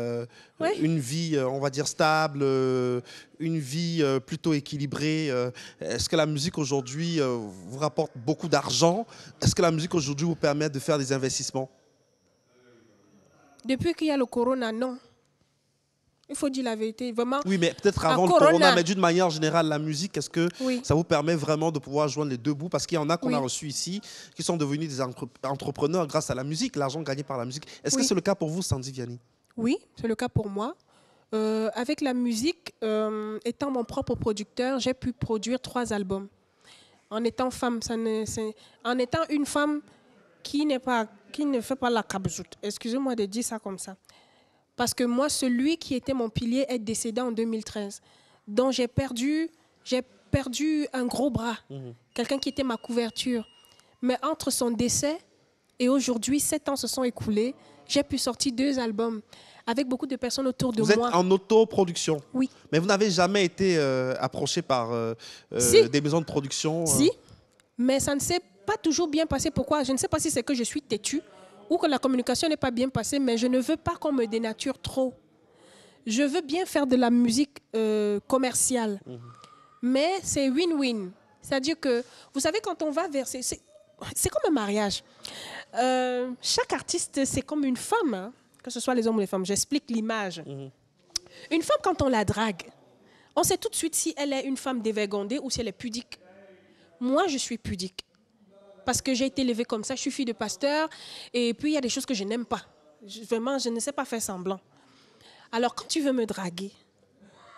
Oui. une vie, on va dire, stable, une vie plutôt équilibrée? Est-ce que la musique aujourd'hui vous rapporte beaucoup d'argent? Est-ce que la musique aujourd'hui vous permet de faire des investissements? Depuis qu'il y a le corona, non. Il faut dire la vérité, vraiment. Oui, mais peut-être avant le corona, mais d'une manière générale, la musique, est-ce que ça vous permet vraiment de pouvoir joindre les deux bouts? Parce qu'il y en a qu'on a reçus ici, qui sont devenus des entrepreneurs grâce à la musique, l'argent gagné par la musique. Est-ce que c'est le cas pour vous, Sanzi Vianney? Oui, c'est le cas pour moi. Avec la musique, étant mon propre producteur, j'ai pu produire 3 albums. En étant femme, en étant une femme qui ne fait pas la kabzout. Excusez-moi de dire ça comme ça. Parce que moi, celui qui était mon pilier est décédé en 2013. Donc, j'ai perdu un gros bras, quelqu'un qui était ma couverture. Mais entre son décès et aujourd'hui, 7 ans se sont écoulés, j'ai pu sortir 2 albums avec beaucoup de personnes autour de moi. Vous êtes en autoproduction? Oui. Mais vous n'avez jamais été approché par des maisons de production? Si, mais ça ne s'est pas toujours bien passé. Pourquoi? Je ne sais pas si c'est que je suis têtue ou que la communication n'est pas bien passée, mais je ne veux pas qu'on me dénature trop. Je veux bien faire de la musique commerciale, mais c'est win-win. C'est-à-dire que, vous savez, quand on va vers... C'est comme un mariage. Chaque artiste, c'est comme une femme, hein, que ce soit les hommes ou les femmes. J'explique l'image. Une femme, quand on la drague, on sait tout de suite si elle est une femme dévergondée ou si elle est pudique. Moi, je suis pudique. Parce que j'ai été élevée comme ça, je suis fille de pasteur, et puis il y a des choses que je n'aime pas. Vraiment, je ne sais pas faire semblant. Alors, quand tu veux me draguer,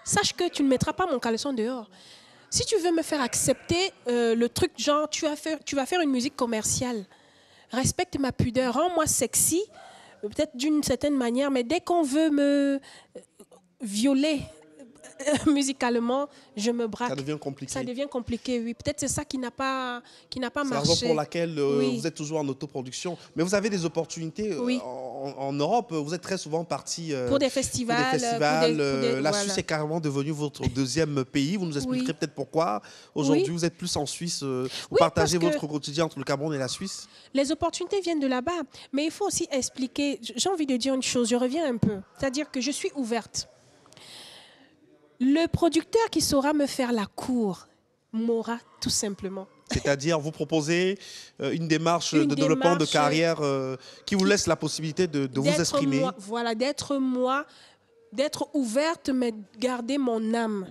sache que tu ne mettras pas mon caleçon dehors. Si tu veux me faire accepter le truc genre, tu vas faire une musique commerciale, respecte ma pudeur, rends-moi sexy, peut-être d'une certaine manière, mais dès qu'on veut me violer musicalement, je me braque. Ça devient compliqué. Ça devient compliqué, oui. Peut-être c'est ça qui n'a pas marché. C'est la raison pour laquelle vous êtes toujours en autoproduction. Mais vous avez des opportunités en Europe. Vous êtes très souvent parti pour des festivals. La Suisse est carrément devenue votre deuxième pays. Vous nous expliquerez peut-être pourquoi. Aujourd'hui, vous êtes plus en Suisse. Vous partagez votre quotidien entre le Cameroun et la Suisse. Les opportunités viennent de là-bas. Mais il faut aussi expliquer. J'ai envie de dire une chose. Je reviens un peu. C'est-à-dire que je suis ouverte. Le producteur qui saura me faire la cour m'aura tout simplement. C'est-à-dire, vous proposez une démarche de développement de carrière qui vous laisse la possibilité de vous exprimer. Voilà, d'être moi, d'être ouverte, mais garder mon âme.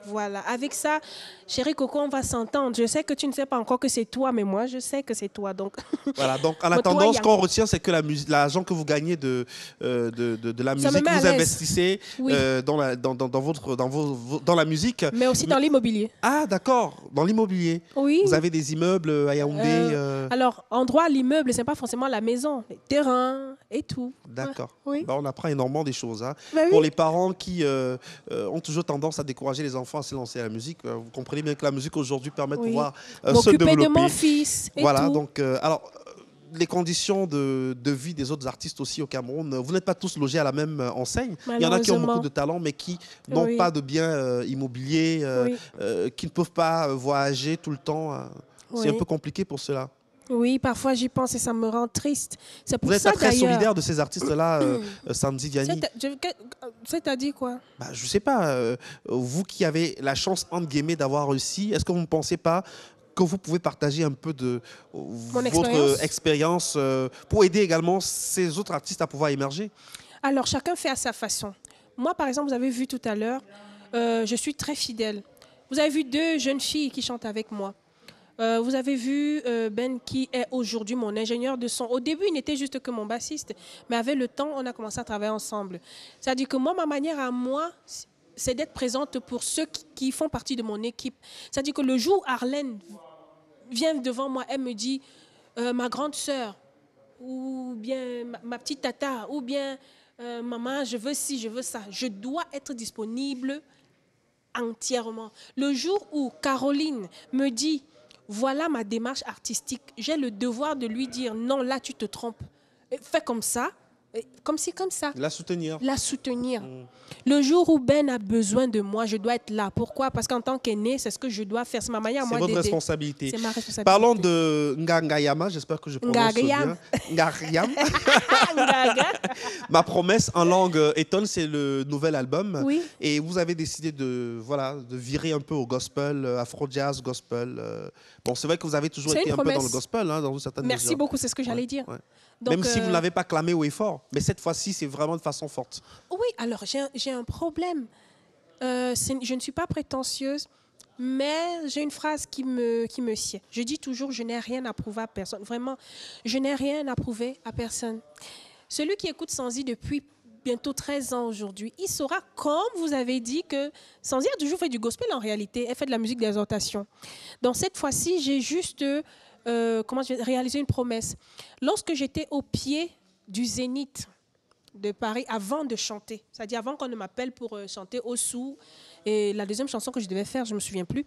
Voilà, avec ça, chérie Coco, on va s'entendre. Je sais que tu ne sais pas encore que c'est toi, mais moi, je sais que c'est toi. Donc. Voilà, donc en attendant, ce qu'on retient, c'est que l'argent que vous gagnez de la musique, vous investissez dans la musique. Mais aussi dans l'immobilier. Ah, d'accord, dans l'immobilier. Oui. Vous avez des immeubles à Yaoundé Alors, en droit, l'immeuble, ce n'est pas forcément la maison, les terrains et tout. D'accord. Oui. On apprend énormément des choses. Hein. Ben Pour les parents qui ont toujours tendance à décourager les enfants à se lancer à la musique, vous comprenez bien que la musique aujourd'hui permet de pouvoir se développer. M'occuper de mon fils et voilà, tout. donc, alors, les conditions de vie des autres artistes aussi au Cameroun. Vous n'êtes pas tous logés à la même enseigne. Il y en a qui ont beaucoup de talent, mais qui n'ont Oui. pas de biens immobiliers, Oui. qui ne peuvent pas voyager tout le temps. C'est un Oui. peu compliqué pour cela. Oui, parfois j'y pense et ça me rend triste. C'est pour Vous n'êtes ça pas très d'ailleurs. solidaire de ces artistes-là, Sandy Vianney. C'est-à-dire quoi? Bah, je ne sais pas. Vous qui avez la chance, entre guillemets, d'avoir réussi, est-ce que vous ne pensez pas que vous pouvez partager un peu de votre expérience pour aider également ces autres artistes à pouvoir émerger? Alors, chacun fait à sa façon. Moi, par exemple, vous avez vu tout à l'heure, je suis très fidèle. Vous avez vu 2 jeunes filles qui chantent avec moi. Vous avez vu Ben qui est aujourd'hui mon ingénieur de son. Au début, il n'était juste que mon bassiste, mais avec le temps, on a commencé à travailler ensemble. C'est-à-dire que moi, ma manière à moi, c'est d'être présente pour ceux qui font partie de mon équipe. C'est-à-dire que le jour où Arlène vient devant moi, elle me dit ma grande sœur, ou bien ma petite tata, ou bien maman, je veux ci, je veux ça. Je dois être disponible entièrement. Le jour où Caroline me dit voilà ma démarche artistique, j'ai le devoir de lui dire non, là tu te trompes. Fais comme ça, comme ci, comme ça. La soutenir. La soutenir. Le jour où Ben a besoin de moi, je dois être là. Pourquoi? Parce qu'en tant qu'aîné, c'est ce que je dois faire. C'est ma manière à moi C'est votre d'aider. responsabilité. C'est ma responsabilité. Parlons de Ngangayama, j'espère que je prononce bien. Ngariam. Ma promesse en langue étonne, c'est le nouvel album. Oui. Et vous avez décidé de virer un peu au gospel, afro-jazz, gospel. Bon, c'est vrai que vous avez toujours été un peu dans le gospel, hein, dans une certaine mesure. Merci beaucoup, c'est ce que j'allais dire. Ouais. Donc, même si vous ne l'avez pas clamé haut et fort. Mais cette fois-ci, c'est vraiment de façon forte. Oui, alors j'ai un problème. Je ne suis pas prétentieuse, mais j'ai une phrase qui me sied. Je dis toujours, je n'ai rien à prouver à personne. Vraiment, je n'ai rien à prouver à personne. Celui qui écoute Sandy depuis bientôt 13 ans aujourd'hui, il saura, comme vous avez dit, que Sandy a toujours fait du gospel en réalité. Elle fait de la musique d'exhortation. Donc cette fois-ci, j'ai juste réalisé une promesse. Lorsque j'étais au pied du Zénith de Paris, avant de chanter, c'est-à-dire avant qu'on ne m'appelle pour chanter au sous, et la deuxième chanson que je devais faire, je ne me souviens plus,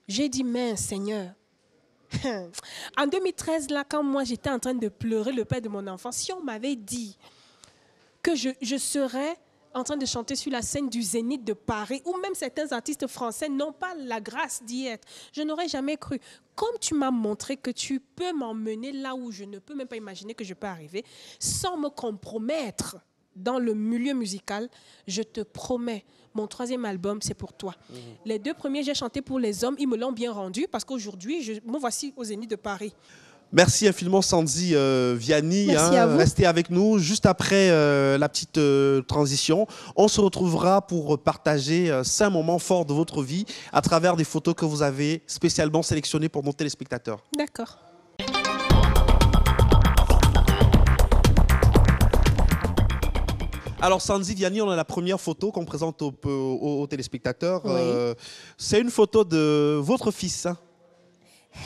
j'ai dit, mince Seigneur, en 2013, là, quand moi j'étais en train de pleurer le père de mon enfant, si on m'avait dit que je serais en train de chanter sur la scène du Zénith de Paris, ou même certains artistes français n'ont pas la grâce d'y être, je n'aurais jamais cru. Comme tu m'as montré que tu peux m'emmener là où je ne peux même pas imaginer que je peux arriver, sans me compromettre dans le milieu musical, je te promets, mon 3e album, c'est pour toi. Les 2 premiers, j'ai chanté pour les hommes, ils me l'ont bien rendu, parce qu'aujourd'hui, me voici au Zénith de Paris. Merci infiniment Sandy Vianney. Merci à vous. Restez avec nous. Juste après la petite transition, on se retrouvera pour partager 5 moments forts de votre vie à travers des photos que vous avez spécialement sélectionnées pour nos téléspectateurs. D'accord. Alors Sandy Vianney, on a la première photo qu'on présente aux téléspectateurs. Oui. C'est une photo de votre fils, hein?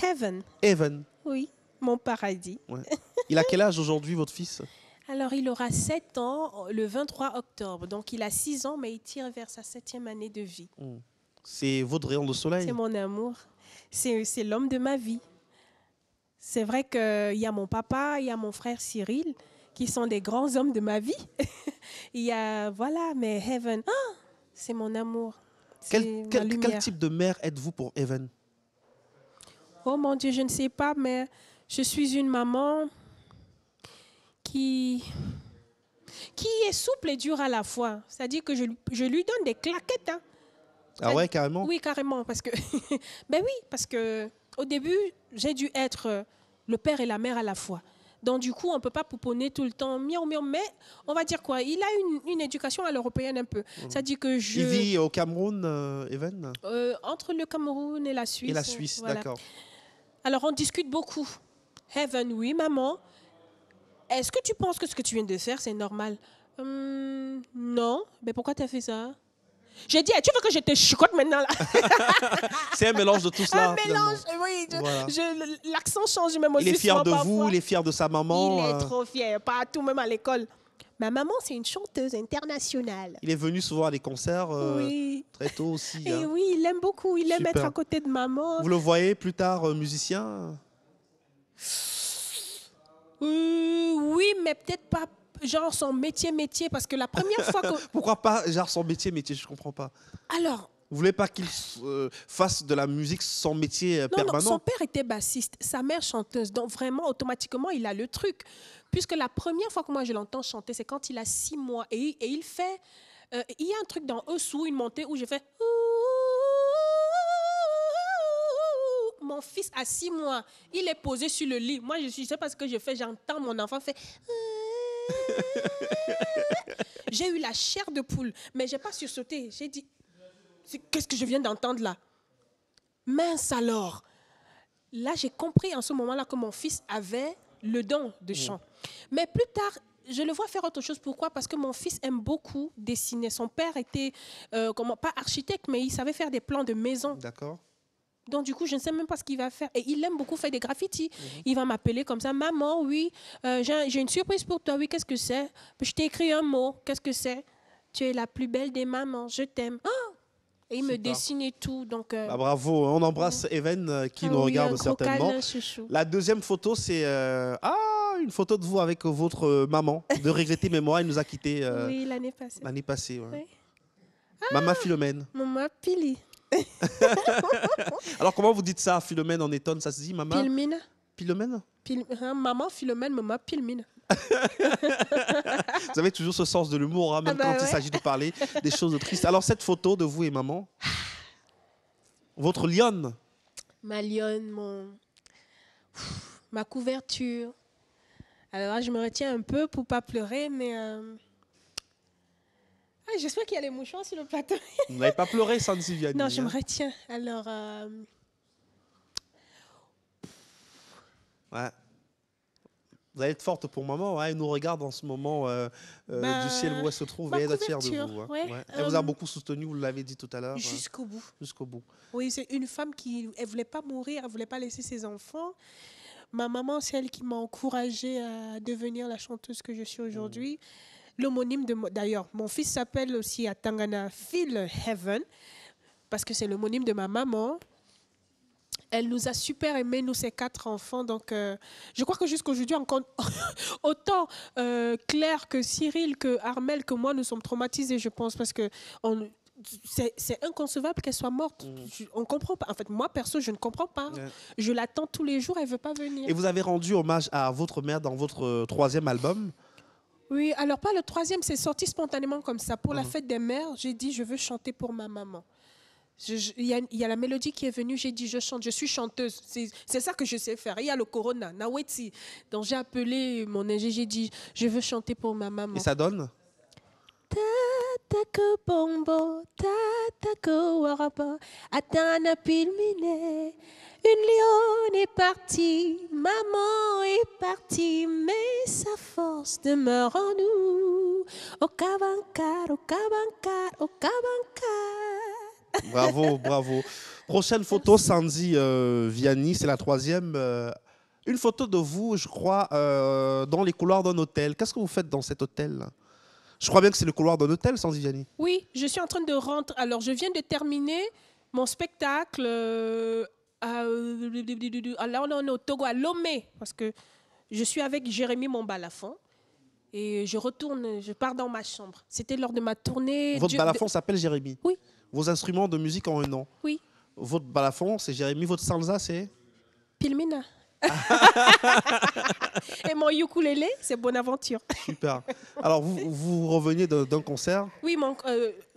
Heaven. Evan. Oui, mon paradis. Ouais. Il a quel âge aujourd'hui, votre fils? Alors, il aura 7 ans le 23 octobre. Donc, il a 6 ans, mais il tire vers sa 7e année de vie. C'est votre rayon de soleil? C'est mon amour. C'est l'homme de ma vie. C'est vrai qu'il y a mon papa, il y a mon frère Cyril, qui sont des grands hommes de ma vie. Il y a, voilà, mais Heaven, c'est mon amour. Quel type de mère êtes-vous pour Evan? Oh mon Dieu, je ne sais pas, mais je suis une maman qui est souple et dure à la fois. C'est-à-dire que je lui donne des claquettes. Hein. Ah ouais, carrément? Oui, carrément. Parce que, ben oui, parce que au début, j'ai dû être le père et la mère à la fois. Donc, du coup, on ne peut pas pouponner tout le temps, miaou, miaou, mais on va dire quoi? Il a une éducation à l'européenne un peu. C'est-à-dire que Il vit au Cameroun, Evan? Entre le Cameroun et la Suisse. Et la Suisse, voilà. d'accord. Alors, on discute beaucoup. Heaven, oui, maman. Est-ce que tu penses que ce que tu viens de faire, c'est normal? Non. Mais pourquoi tu as fait ça? J'ai dit, tu veux que je te chicote maintenant là? C'est un mélange de tout cela. Un mélange, oui. Voilà. L'accent change même aussi. Il est fier de vous, il est fier de sa maman. Il est trop fier, partout, même à l'école. Ma maman, c'est une chanteuse internationale. Il est venu souvent à des concerts oui. très tôt aussi. Et oui, il aime beaucoup. Il aime être à côté de maman. Vous le voyez plus tard musicien? Oui, mais peut-être pas genre son métier, parce que la première fois que... Pourquoi pas, genre, son métier, je comprends pas. Alors, Vous voulez pas qu'il fasse de la musique son métier non, permanent? son père était bassiste, sa mère chanteuse, donc vraiment, automatiquement, il a le truc. Puisque la première fois que moi je l'entends chanter, c'est quand il a 6 mois, et il fait... il y a un truc dans Eussou, une montée où je fais... Mon fils a 6 mois, il est posé sur le lit. Moi, je sais pas ce que je fais, j'entends mon enfant faire... J'ai eu la chair de poule, mais j'ai pas sursauté. J'ai dit, qu'est-ce que je viens d'entendre là? Mince alors. Là, j'ai compris en ce moment-là que mon fils avait le don de chant. Mais plus tard, je le vois faire autre chose. Pourquoi? Parce que mon fils aime beaucoup dessiner. Son père était, pas architecte, mais il savait faire des plans de maison. D'accord. Donc, du coup, je ne sais même pas ce qu'il va faire. Et il aime beaucoup faire des graffitis. Il va m'appeler comme ça. Maman, oui, j'ai une surprise pour toi. Oui, qu'est-ce que c'est? Je t'ai écrit un mot. Qu'est-ce que c'est? Tu es la plus belle des mamans. Je t'aime. Oh! Et il me dessine et tout. Donc, bravo. On embrasse Even qui nous regarde certainement. Câlin, La deuxième photo, c'est une photo de vous avec votre maman de regretter mémoire. Elle nous a quittés oui, l'année passée. l'année passée. Ouais. Oui. Maman Philomène. Maman Pili. Alors, comment vous dites ça, Philomène en étonne? Ça se dit, maman? Pilmine. Philomène? Maman Philomène, maman Pilmine. Vous avez toujours ce sens de l'humour, hein, même quand il s'agit de parler des choses tristes. Alors, cette photo de vous et maman, votre lionne? Ma lionne, ma couverture. Alors là, je me retiens un peu pour ne pas pleurer, mais... j'espère qu'il y a les mouchoirs sur le plateau. Vous n'avez pas pleuré, Sanzi Vianney? Non, je me retiens. Alors... Ouais. Vous allez être forte pour maman. Ouais. Elle nous regarde en ce moment du ciel où elle se trouve et elle est fière de vous. Hein. Ouais. Elle vous a beaucoup soutenu, vous l'avez dit tout à l'heure. Jusqu'au bout. Jusqu'au bout. Oui, c'est une femme qui ne voulait pas mourir, elle ne voulait pas laisser ses enfants. Ma maman, c'est elle qui m'a encouragée à devenir la chanteuse que je suis aujourd'hui. L'homonyme d'ailleurs, mon fils s'appelle aussi à Tangana Phil Heaven, parce que c'est l'homonyme de ma maman. Elle nous a super aimés, nous, ces 4 enfants. Donc, je crois que jusqu'aujourd'hui, encore autant Claire que Cyril, que Armel, que moi, nous sommes traumatisés, je pense, parce que c'est inconcevable qu'elle soit morte. On ne comprend pas. En fait, moi, perso, je ne comprends pas. Ouais. Je l'attends tous les jours, elle ne veut pas venir. Et vous avez rendu hommage à votre mère dans votre 3e album? Oui, alors pas le 3e, c'est sorti spontanément comme ça. Pour la fête des mères, j'ai dit, je veux chanter pour ma maman. Il y a la mélodie qui est venue, j'ai dit je chante, je suis chanteuse, c'est ça que je sais faire. Il y a le Corona, Naweti. Donc j'ai appelé mon ingé, j'ai dit je veux chanter pour ma maman. Et ça donne? Tatako bombo, tatako waraba, atana pilmine. Une lionne est partie, maman est partie, mais sa force demeure en nous. Au Kabankar, au Kabankar, au Kabankar. Bravo, bravo. Prochaine photo, Sanzi Vianney, c'est la 3e. Une photo de vous, je crois, dans les couloirs d'un hôtel. Qu'est-ce que vous faites dans cet hôtel? Je crois bien que c'est le couloir d'un hôtel, Sanzi Vianney. Oui, je suis en train de rentrer. Alors, je viens de terminer mon spectacle. Là, on est au Togo, à Lomé, parce que je suis avec Jérémy Mon-Balafon. Et je pars dans ma chambre. C'était lors de ma tournée. Votre balafon s'appelle Jérémy? Oui. Vos instruments de musique ont un nom? Oui. Votre balafon, c'est Jérémy. Votre salsa, c'est? Pilmina. Et mon ukulélé, c'est Bonaventure. Super. Alors, vous reveniez d'un concert? Oui,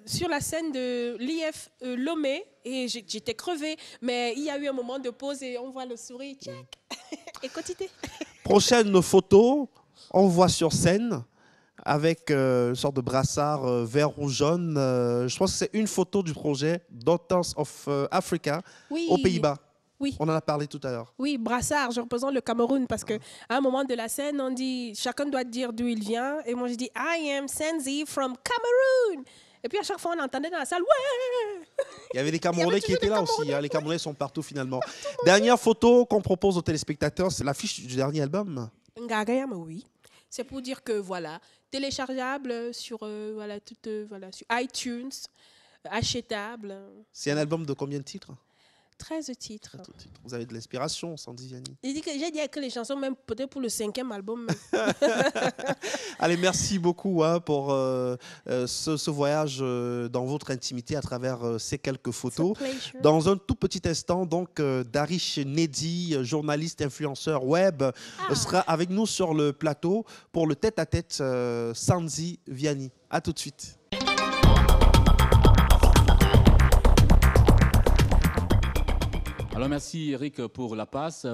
sur la scène de l'IF Lomé, et j'étais crevée, mais il y a eu un moment de pause et on voit le sourire. Et quotidien. Prochaine photo, on voit sur scène avec une sorte de brassard vert, rouge, jaune. Je pense que c'est une photo du projet Daughters of Africa aux Pays-Bas. Oui. On en a parlé tout à l'heure. Oui, brassard, je représente le Cameroun parce qu'à un moment de la scène, on dit, chacun doit dire d'où il vient. Et moi, je dis, I am Sanzi from Cameroon. Et puis à chaque fois, on entendait dans la salle, ouais. Il y avait des Camerounais qui étaient là aussi. Hein. Les Camerounais sont partout finalement. Dernière photo qu'on propose aux téléspectateurs, c'est l'affiche du dernier album. Ngagayama, oui. C'est pour dire que voilà, téléchargeable sur, sur iTunes, achetable. C'est un album de combien de titres? 13 titres. Vous avez de l'inspiration, Sandy Vianney. J'ai dit que les chansons, même peut-être pour le 5e album. Allez, merci beaucoup pour ce voyage dans votre intimité à travers ces quelques photos. Dans un tout petit instant, donc, Darish Nedi, journaliste, influenceur web, sera avec nous sur le plateau pour le tête-à-tête Sandy Vianney. À tout de suite. Alors merci Eric pour la passe.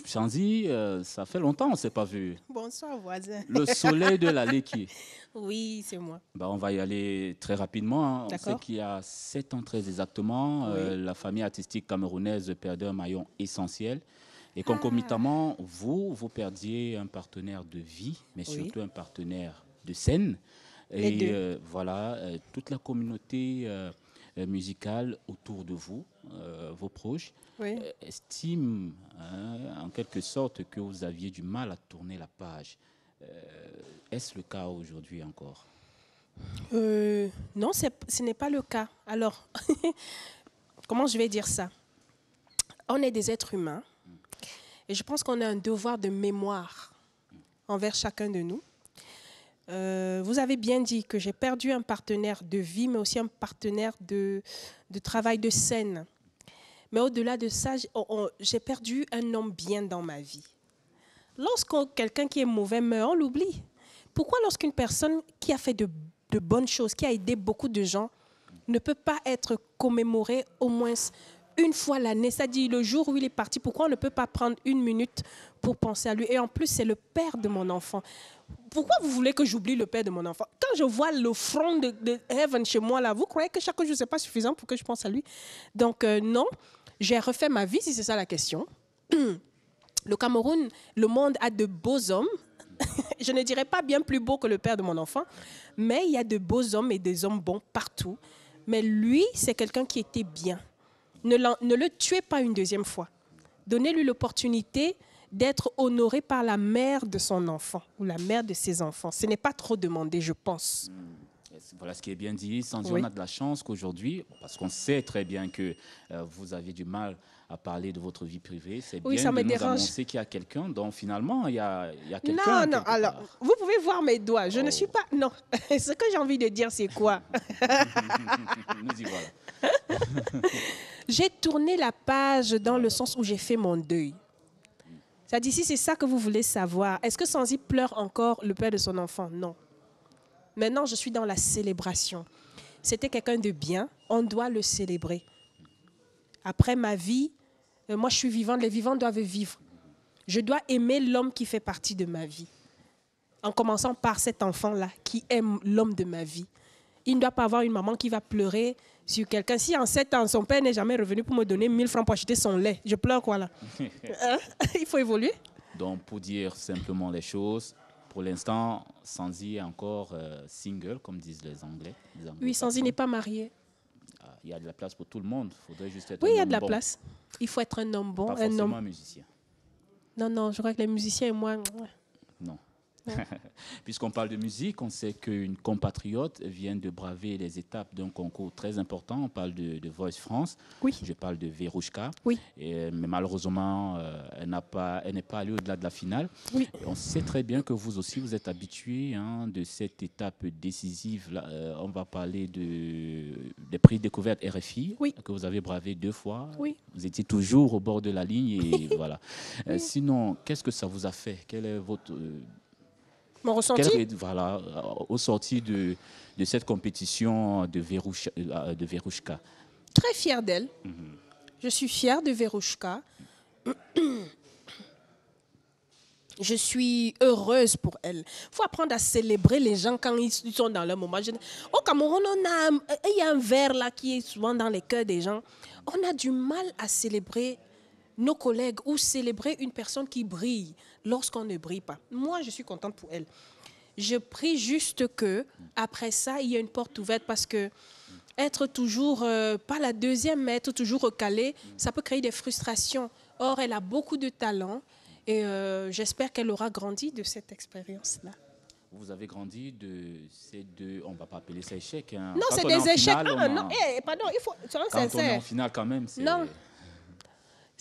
Sandy, ça fait longtemps qu'on ne s'est pas vu. Bonsoir voisin. Le soleil de la Léki. Oui, c'est moi. On va y aller très rapidement. On sait D'accord. qu'il y a 7 ans très exactement, Oui. la famille artistique camerounaise perdait un maillon essentiel. Et concomitamment, vous perdiez un partenaire de vie, mais Oui. surtout un partenaire de scène. Les deux. Et voilà, toute la communauté musicale autour de vous, vos proches, Oui. estiment en quelque sorte que vous aviez du mal à tourner la page. Est-ce le cas aujourd'hui encore? Non, ce n'est pas le cas. Alors, comment je vais dire ça? On est des êtres humains et je pense qu'on a un devoir de mémoire envers chacun de nous. Vous avez bien dit que j'ai perdu un partenaire de vie, mais aussi un partenaire de travail de scène. Mais au-delà de ça, j'ai perdu un homme bien dans ma vie. Lorsque quelqu'un qui est mauvais meurt, on l'oublie. Pourquoi lorsqu'une personne qui a fait de bonnes choses, qui a aidé beaucoup de gens, ne peut pas être commémorée au moins une fois l'année? C'est-à-dire le jour où il est parti, pourquoi on ne peut pas prendre une minute pour penser à lui? Et en plus, c'est le père de mon enfant. Pourquoi vous voulez que j'oublie le père de mon enfant? Quand je vois le front de Heaven chez moi, là, vous croyez que chaque jour, ce n'est pas suffisant pour que je pense à lui? Donc, non, j'ai refait ma vie, si c'est ça la question. Le Cameroun, le monde a de beaux hommes. Je ne dirais pas bien plus beau que le père de mon enfant, mais il y a de beaux hommes et des hommes bons partout. Mais lui, c'est quelqu'un qui était bien. Ne le tuez pas une deuxième fois. Donnez-lui l'opportunité d'être honoré par la mère de son enfant ou la mère de ses enfants. Ce n'est pas trop demandé, je pense. Voilà ce qui est bien dit. Sandy, Oui. on a de la chance qu'aujourd'hui, parce qu'on sait très bien que vous avez du mal à parler de votre vie privée, c'est Oui, bien ça de me nous dérange. annoncer qu'il y a quelqu'un dont finalement il y a quelqu'un. Non, non, quelque alors, part. vous pouvez voir mes doigts. Je ne suis pas... Non, ce que j'ai envie de dire, c'est quoi? Nous y voilà. J'ai tourné la page dans le sens où j'ai fait mon deuil. C'est-à-dire, si c'est ça que vous voulez savoir, est-ce que Sandy pleure encore le père de son enfant? Non. Maintenant, je suis dans la célébration. C'était quelqu'un de bien, on doit le célébrer. Après ma vie, moi je suis vivante, les vivants doivent vivre. Je dois aimer l'homme qui fait partie de ma vie. En commençant par cet enfant-là qui aime l'homme de ma vie. Il ne doit pas avoir une maman qui va pleurer sur quelqu'un. Si en 7 ans, son père n'est jamais revenu pour me donner 1000 francs pour acheter son lait, je pleure quoi là? Il faut évoluer. Donc, pour dire simplement les choses, pour l'instant, Sandy est encore single, comme disent les Anglais. Oui, Sandy n'est pas mariée. Il y a de la place pour tout le monde. Il faudrait juste être Oui, un il y a homme de la bon, place. Il faut être un homme bon, pas un forcément homme... un musicien. Non, non, je crois que les musiciens et moi... Non. Puisqu'on parle de musique, on sait qu'une compatriote vient de braver les étapes d'un concours très important. On parle de Voice France. Oui. Je parle de Verouchka. Oui. Mais malheureusement, elle n'est pas allée au-delà de la finale. Oui. Et on sait très bien que vous aussi, vous êtes habitué de cette étape décisive. Là, on va parler des prix découvertes RFI, Oui. que vous avez bravé 2 fois. Oui. Vous étiez toujours au bord de la ligne. Et voilà. Sinon, qu'est-ce que ça vous a fait? Quel est votre... Mon ressenti? Voilà, au sorti de cette compétition de Verouchka. Très fière d'elle. Je suis fière de Verouchka. Je suis heureuse pour elle. Il faut apprendre à célébrer les gens quand ils sont dans leur moment. Au Cameroun, il y a un vers là qui est souvent dans les cœurs des gens. On a du mal à célébrer nos collègues ou célébrer une personne qui brille lorsqu'on ne brille pas. Moi, je suis contente pour elle. Je prie juste que après ça, il y a une porte ouverte parce que être toujours, pas la deuxième, mais être toujours recalé, ça peut créer des frustrations. Or, elle a beaucoup de talent et j'espère qu'elle aura grandi de cette expérience-là. Vous avez grandi de ces deux, on ne va pas appeler ça échec. Hein. Non, Quand c'est on est en des échecs. finale, Ah, non, pardon, il faut, soyons quand on est sincères. en finale quand même, c'est... Non,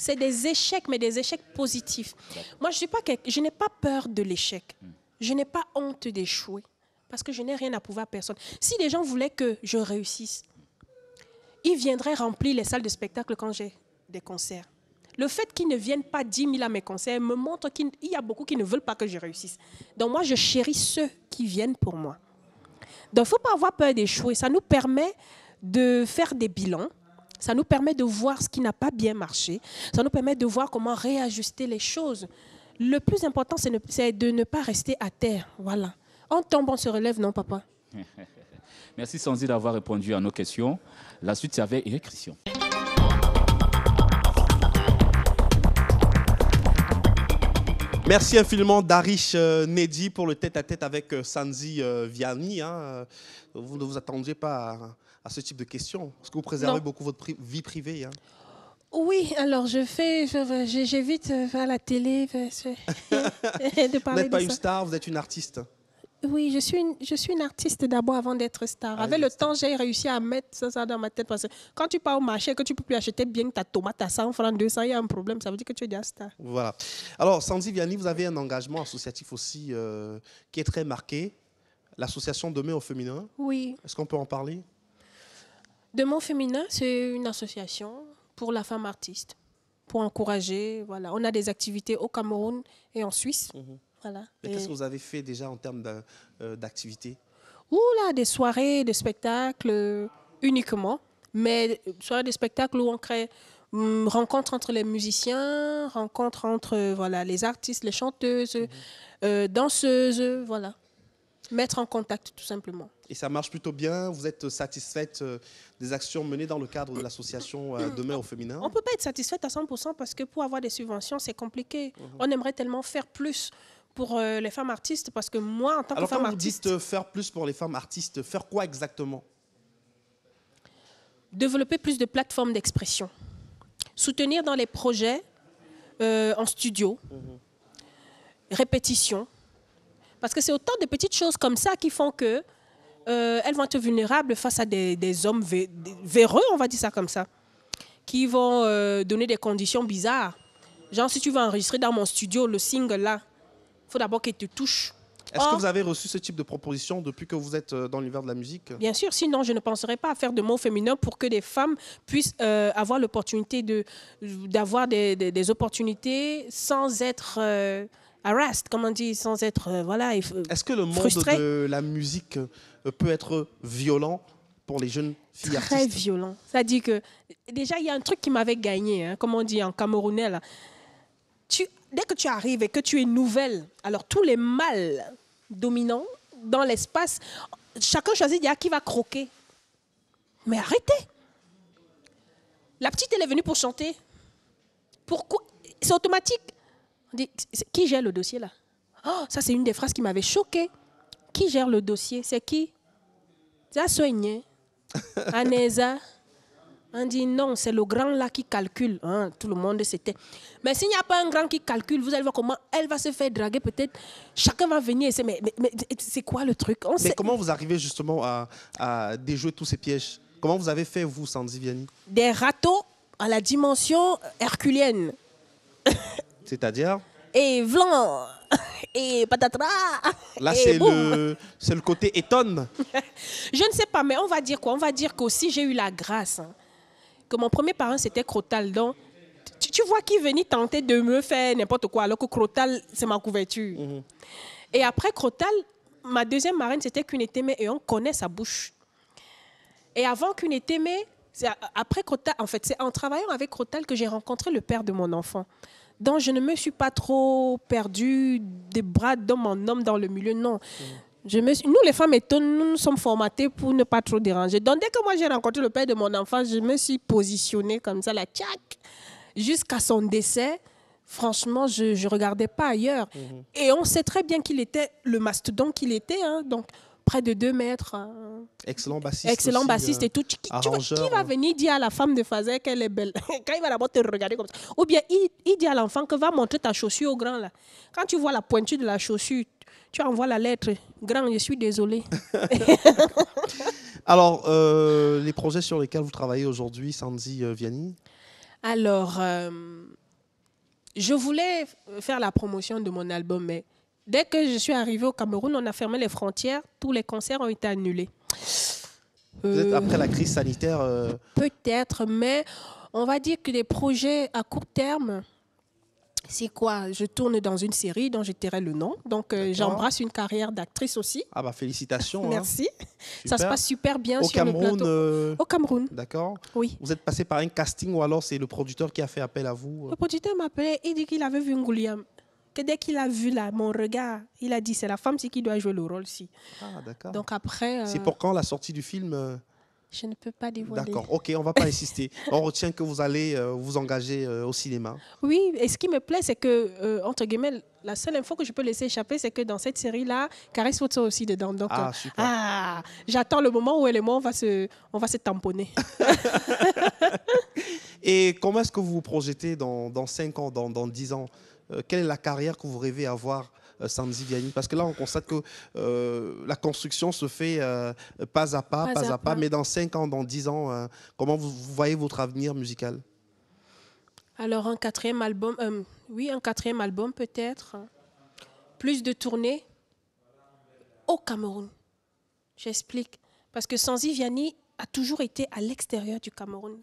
C'est des échecs, mais des échecs positifs. Moi, je n'ai pas peur de l'échec. Je n'ai pas honte d'échouer. Parce que je n'ai rien à prouver à personne. Si les gens voulaient que je réussisse, ils viendraient remplir les salles de spectacle quand j'ai des concerts. Le fait qu'ils ne viennent pas 10 000 à mes concerts me montre qu'il y a beaucoup qui ne veulent pas que je réussisse. Donc moi, je chéris ceux qui viennent pour moi. Donc il ne faut pas avoir peur d'échouer. Ça nous permet de faire des bilans. Ça nous permet de voir ce qui n'a pas bien marché. Ça nous permet de voir comment réajuster les choses. Le plus important, c'est de ne pas rester à terre. Voilà. On tombe, on se relève, non, papa? Merci Sandy d'avoir répondu à nos questions. La suite, c'est avec Eric Christian. Merci infiniment Darish Nedi pour le tête-à-tête avec Sandy Vianney. Hein. Vous ne vous attendiez pas à ce type de questions, parce que vous préservez beaucoup votre vie privée. Hein. Oui, alors j'évite à la télé de parler de ça. Vous n'êtes pas une star, vous êtes une artiste. Oui, je suis une artiste d'abord avant d'être star. Avec le temps, j'ai réussi à mettre ça dans ma tête. Parce que quand tu pars au marché et que tu ne peux plus acheter bien ta tomate à 100 francs, 200, il y a un problème. Ça veut dire que tu es déjà star. Voilà. Alors, Sandy Vianney, vous avez un engagement associatif aussi qui est très marqué. L'association Demain au féminin. Oui. Est-ce qu'on peut en parler? Demain au féminin, c'est une association pour la femme artiste, pour encourager. Voilà. On a des activités au Cameroun et en Suisse. Voilà. Mais qu'est-ce que vous avez fait déjà en termes d'activités? Oula, des soirées, des spectacles uniquement. Mais soirées de spectacles où on crée rencontre entre les musiciens, rencontre entre voilà, les artistes, les chanteuses, danseuses, voilà. Mettre en contact tout simplement. Et ça marche plutôt bien? Vous êtes satisfaite des actions menées dans le cadre de l'association Demain au féminin? On ne peut pas être satisfaite à 100% parce que pour avoir des subventions, c'est compliqué. On aimerait tellement faire plus pour les femmes artistes parce que moi, en tant que femme artiste... Alors quand vous dites faire plus pour les femmes artistes, faire quoi exactement? Développer plus de plateformes d'expression. Soutenir dans les projets en studio, répétition. Parce que c'est autant de petites choses comme ça qui font que elles vont être vulnérables face à des hommes véreux, on va dire ça comme ça, qui vont donner des conditions bizarres. Genre, si tu veux enregistrer dans mon studio le single là, il faut d'abord qu'il te touche. Est-ce que vous avez reçu ce type de proposition depuis que vous êtes dans l'univers de la musique? Bien sûr, sinon je ne penserais pas à faire de mots féminins pour que des femmes puissent avoir l'opportunité d'avoir des opportunités sans être harassed, comme on dit, sans être voilà. Est-ce que le monde de la musique peut être violent pour les jeunes filles artistes? Très violent. C'est-à-dire que déjà il y a un truc qui m'avait gagné, hein, comme on dit en camerounais là. Dès que tu arrives et que tu es nouvelle, alors tous les mâles dominants dans l'espace, chacun choisit qui va croquer. Mais arrêtez! La petite, elle est venue pour chanter. Pourquoi? C'est automatique. On dit, qui gère le dossier là? Oh, ça c'est une des phrases qui m'avait choquée. Qui gère le dossier? C'est qui? Ça soigné. Anesa. On dit non, c'est le grand là qui calcule. Hein, tout le monde c'était. Mais s'il n'y a pas un grand qui calcule, vous allez voir comment elle va se faire draguer peut-être. Chacun va venir et c'est mais c'est quoi le truc? Mais comment vous arrivez justement à déjouer tous ces pièges? Comment vous avez fait, vous, Sandy Vianney? Des râteaux à la dimension herculienne. C'est-à-dire? Et vlan, et patatras. Là, c'est le côté étonne. Je ne sais pas, mais on va dire quoi? On va dire qu'aussi j'ai eu la grâce. Hein, que mon premier parent, c'était Crotal. Donc, tu vois qui venait tenter de me faire n'importe quoi, alors que Crotal, c'est ma couverture. Et après Crotal, ma deuxième marraine, c'était Kunetemé, et on connaît sa bouche. Et avant Kunetemé, après Crotal, en fait, c'est en travaillant avec Crotal que j'ai rencontré le père de mon enfant. Donc, je ne me suis pas trop perdue des bras d'homme en homme dans le milieu, non. Nous, les femmes étonnes, nous sommes formatées pour ne pas trop déranger. Donc, dès que moi, j'ai rencontré le père de mon enfant, je me suis positionnée comme ça, là, tchac, jusqu'à son décès. Franchement, je ne regardais pas ailleurs. Et on sait très bien qu'il était le mastodonte qu'il était, hein, donc près de 2 mètres. Excellent bassiste. Excellent aussi, bassiste et tout. Qui va venir dire à la femme de Fazer qu'elle est belle? Quand il va d'abord te regarder comme ça. Ou bien il dit à l'enfant que va montrer ta chaussure au grand là. Quand tu vois la pointure de la chaussure, tu envoies la lettre. Grand, je suis désolée. Alors, les projets sur lesquels vous travaillez aujourd'hui, Sandy Vianney? Alors, je voulais faire la promotion de mon album, mais dès que je suis arrivée au Cameroun, on a fermé les frontières, tous les concerts ont été annulés. Vous êtes après la crise sanitaire. Peut-être, mais on va dire que les projets à court terme, c'est quoi? Je tourne dans une série dont je tairai le nom. Donc, j'embrasse une carrière d'actrice aussi. Ah bah félicitations. Merci. Hein. Ça se passe super bien au sur Cameroun, le plateau. Au Cameroun. D'accord. Oui. Vous êtes passé par un casting ou alors c'est le producteur qui a fait appel à vous? Le producteur m'a appelé et dit qu'il avait vu Ngouliam. Que dès qu'il a vu là, mon regard, il a dit c'est la femme qui doit jouer le rôle-ci. Ah d'accord. Donc après... C'est pour quand la sortie du film? Je ne peux pas dévoiler. D'accord, ok, on ne va pas insister. On retient que vous allez vous engager au cinéma. Oui, et ce qui me plaît, c'est que, entre guillemets, la seule info que je peux laisser échapper, c'est que dans cette série-là, Caris Photo aussi dedans. Donc, super. J'attends le moment où elle et moi, on va se tamponner. Et comment est-ce que vous vous projetez dans 5 ans, dans 10 ans? Quelle est la carrière que vous rêvez avoir, Sandy Vianney? Parce que là, on constate que la construction se fait pas à pas. Mais dans 5 ans, dans 10 ans, comment vous voyez votre avenir musical? Alors, un quatrième album, peut-être. Plus de tournées au Cameroun. J'explique. Parce que Sandy Vianney a toujours été à l'extérieur du Cameroun.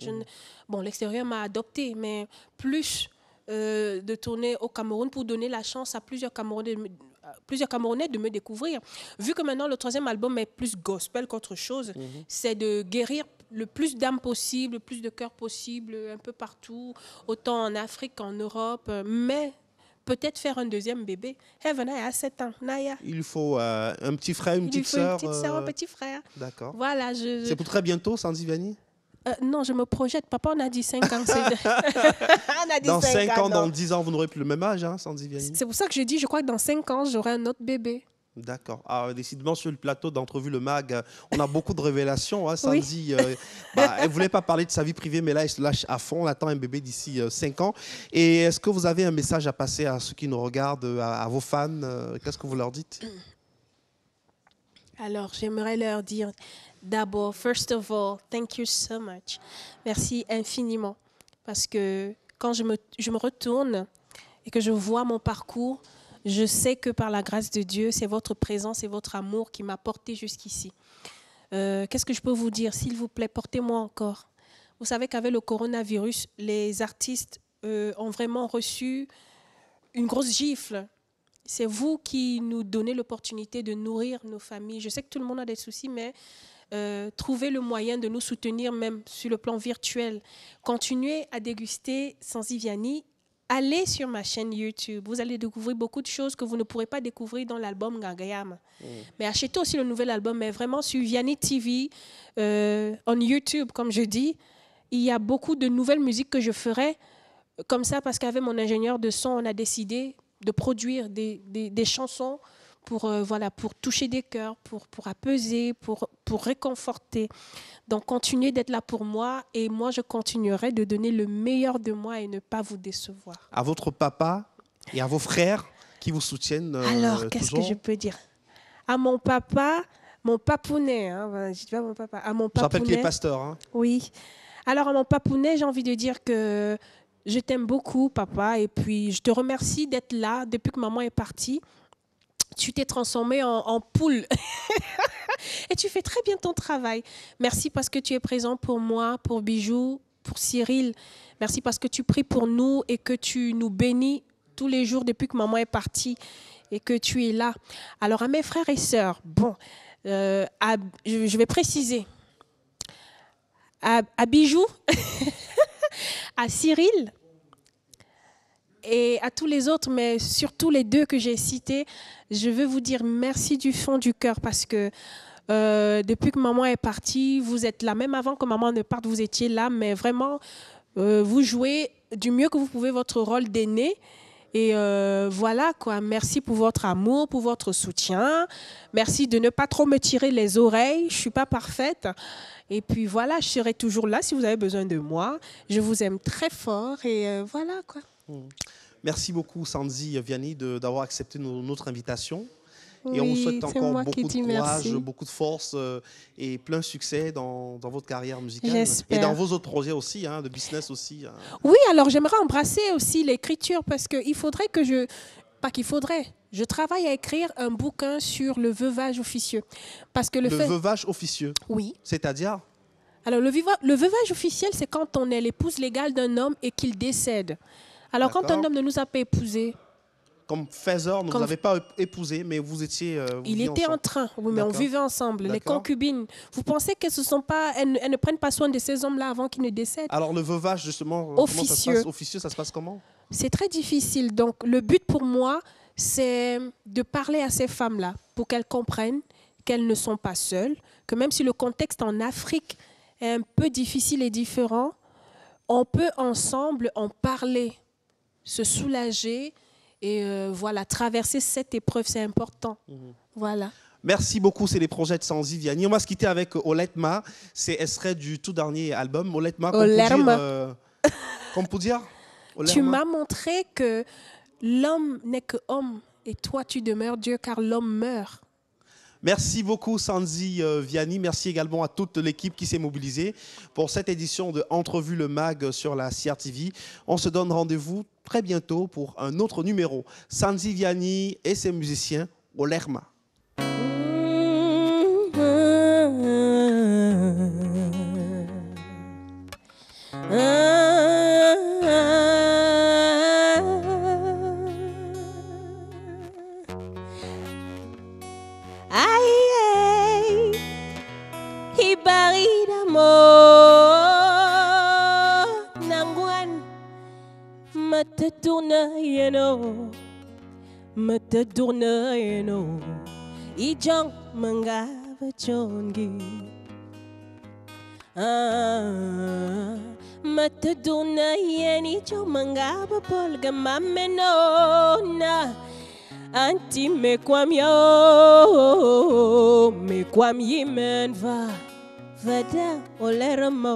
Bon, l'extérieur m'a adopté, mais plus... de tourner au Cameroun pour donner la chance à plusieurs Camerounais de me découvrir. Vu que maintenant le 3e album est plus gospel qu'autre chose, c'est de guérir le plus d'âmes possible, le plus de cœurs possible, un peu partout, autant en Afrique qu'en Europe, mais peut-être faire un 2e bébé. Heaven a 7 ans, Naya. Il faut un petit frère, une petite sœur. Une petite sœur, un petit frère. D'accord. Voilà, c'est pour très bientôt, Sandy Vianney? Non, je me projette. Papa, on a dit 5 ans. Dans 5 ans, dans 10 ans, vous n'aurez plus le même âge, hein, Sandy Vianney? C'est pour ça que je dis, je crois que dans 5 ans, j'aurai un autre bébé. D'accord. Décidément, sur le plateau d'Entrevue le Mag, on a beaucoup de révélations. Hein, Sandy, elle ne voulait pas parler de sa vie privée, mais là, elle se lâche à fond. On attend un bébé d'ici 5 ans. Et est-ce que vous avez un message à passer à ceux qui nous regardent, à vos fans? Qu'est-ce que vous leur dites? Alors, j'aimerais leur dire d'abord, first of all, thank you so much. Merci infiniment. Parce que quand je me retourne et que je vois mon parcours, je sais que par la grâce de Dieu, c'est votre présence et votre amour qui m'a porté jusqu'ici. Qu'est-ce que je peux vous dire? S'il vous plaît, portez-moi encore. Vous savez qu'avec le coronavirus, les artistes ont vraiment reçu une grosse gifle. C'est vous qui nous donnez l'opportunité de nourrir nos familles. Je sais que tout le monde a des soucis, mais trouvez le moyen de nous soutenir même sur le plan virtuel. Continuez à déguster Sandy Vianney. Allez sur ma chaîne YouTube. Vous allez découvrir beaucoup de choses que vous ne pourrez pas découvrir dans l'album Ngagayam. Mais achetez aussi le nouvel album, mais vraiment sur Vianney TV, on YouTube, comme je dis. Il y a beaucoup de nouvelles musiques que je ferai comme ça parce qu'avec mon ingénieur de son, on a décidé de produire des chansons pour toucher des cœurs, pour apaiser, pour réconforter. Donc, continuez d'être là pour moi et moi, je continuerai de donner le meilleur de moi et ne pas vous décevoir. À votre papa et à vos frères qui vous soutiennent Alors, qu'est-ce que je peux dire? À mon papa, mon papounet, hein, je dis pas mon papa, à mon papounet. Je rappelle qu'il est pasteur. Hein. Oui. Alors, à mon papounet, j'ai envie de dire que je t'aime beaucoup, papa, et puis je te remercie d'être là depuis que maman est partie. Tu t'es transformé en poule. Et tu fais très bien ton travail. Merci parce que tu es présent pour moi, pour Bijou, pour Cyril. Merci parce que tu pries pour nous et que tu nous bénis tous les jours depuis que maman est partie et que tu es là. Alors, à mes frères et sœurs, je vais préciser. À Bijou, à Cyril et à tous les autres, mais surtout les 2 que j'ai cités, je veux vous dire merci du fond du cœur parce que depuis que maman est partie, vous êtes là. Même avant que maman ne parte, vous étiez là, mais vraiment, vous jouez du mieux que vous pouvez votre rôle d'aîné. Et voilà, quoi. Merci pour votre amour, pour votre soutien. Merci de ne pas trop me tirer les oreilles. Je ne suis pas parfaite. Et puis voilà, je serai toujours là si vous avez besoin de moi. Je vous aime très fort et voilà, quoi. Merci beaucoup, Sandy Vianney, d'avoir accepté notre invitation. Et on vous Oui, souhaite c'est encore moi qui beaucoup de dis courage, merci. beaucoup de force et plein succès dans votre carrière musicale. J'espère. Et dans vos autres projets aussi, hein, de business aussi. Hein. Oui, alors j'aimerais embrasser aussi l'écriture parce qu'il faudrait que je... Pas qu'il faudrait. Je travaille à écrire un bouquin sur le veuvage officieux. Parce que Le veuvage officieux, Oui. c'est-à-dire Alors le veuvage officiel, c'est quand on est l'épouse légale d'un homme et qu'il décède. Alors quand un D'accord. homme ne nous a pas épousés, comme Feather, ne Comme- vous avez pas épousé, mais vous étiez. Vous il viviez était en ensemble. train, oui, mais on D'accord. vivait ensemble. Les D'accord. concubines, vous pensez qu'elles elles ne prennent pas soin de ces hommes-là avant qu'ils ne décèdent? Alors le veuvage, justement, comment ça se Officieux. passe? Officieux, ça se passe comment? C'est très difficile. Donc, le but pour moi, c'est de parler à ces femmes-là pour qu'elles comprennent qu'elles ne sont pas seules, que même si le contexte en Afrique est un peu difficile et différent, on peut ensemble en parler, se soulager et voilà, traverser cette épreuve, c'est important. Voilà. Merci beaucoup, c'est les projets de Sanzi Vianney. On va se quitter avec Oletma. C'est extrait du tout dernier album. Oletma, comme pour dire Tu Olerma. m'as montré que l'homme n'est que homme et toi tu demeures Dieu car l'homme meurt. Merci beaucoup Sanzi Vianney. Merci également à toute l'équipe qui s'est mobilisée pour cette édition de Entrevue le Mag sur la CRTV. On se donne rendez-vous très bientôt pour un autre numéro. Sanzi Vianney et ses musiciens Olerma. Matadurna yeno ijong mangava chongi matadurna yen ijong mangava polga mameno na anti me kwam yimen vada oleramo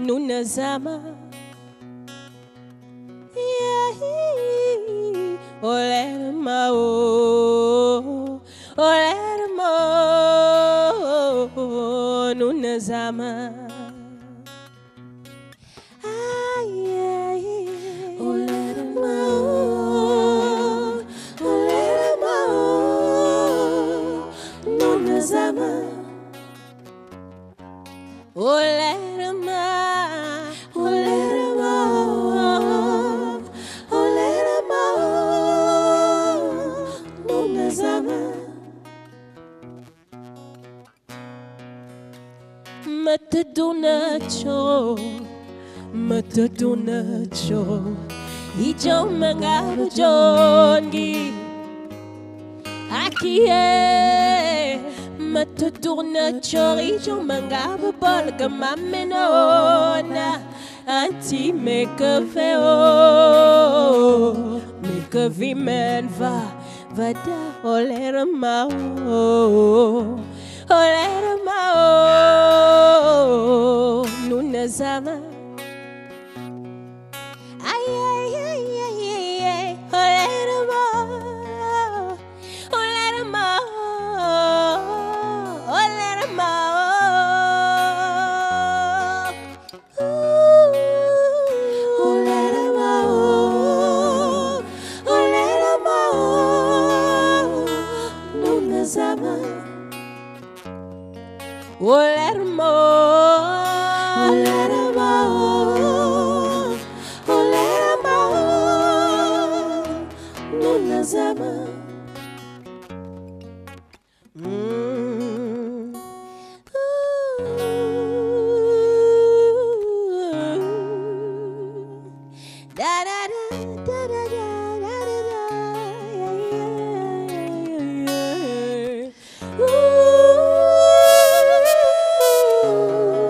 nuna zama Olerma, nuna zama. Olerma, nuna zama. Olerma, nuna zama. Mataduna cho ijong mga bajongi akie mataduna cho ijong mga babolga mamenona anti make veo make vimen vada olera mao nuna zama. Nuna zama. Da da da da da da da da. Ooh.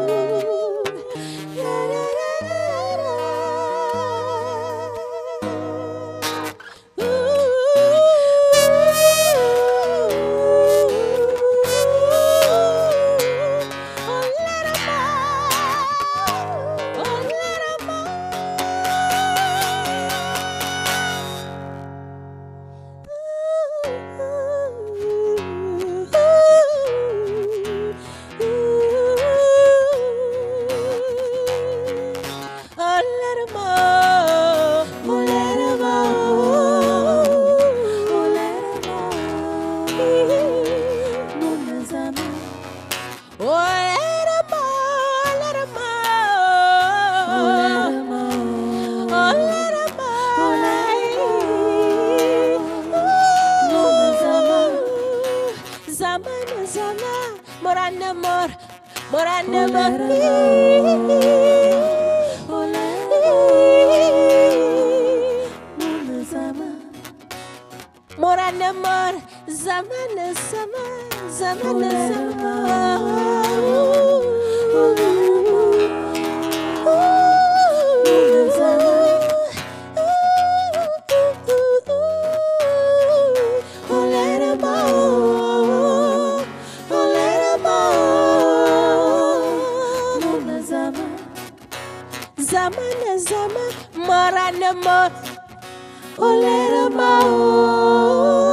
Olera mao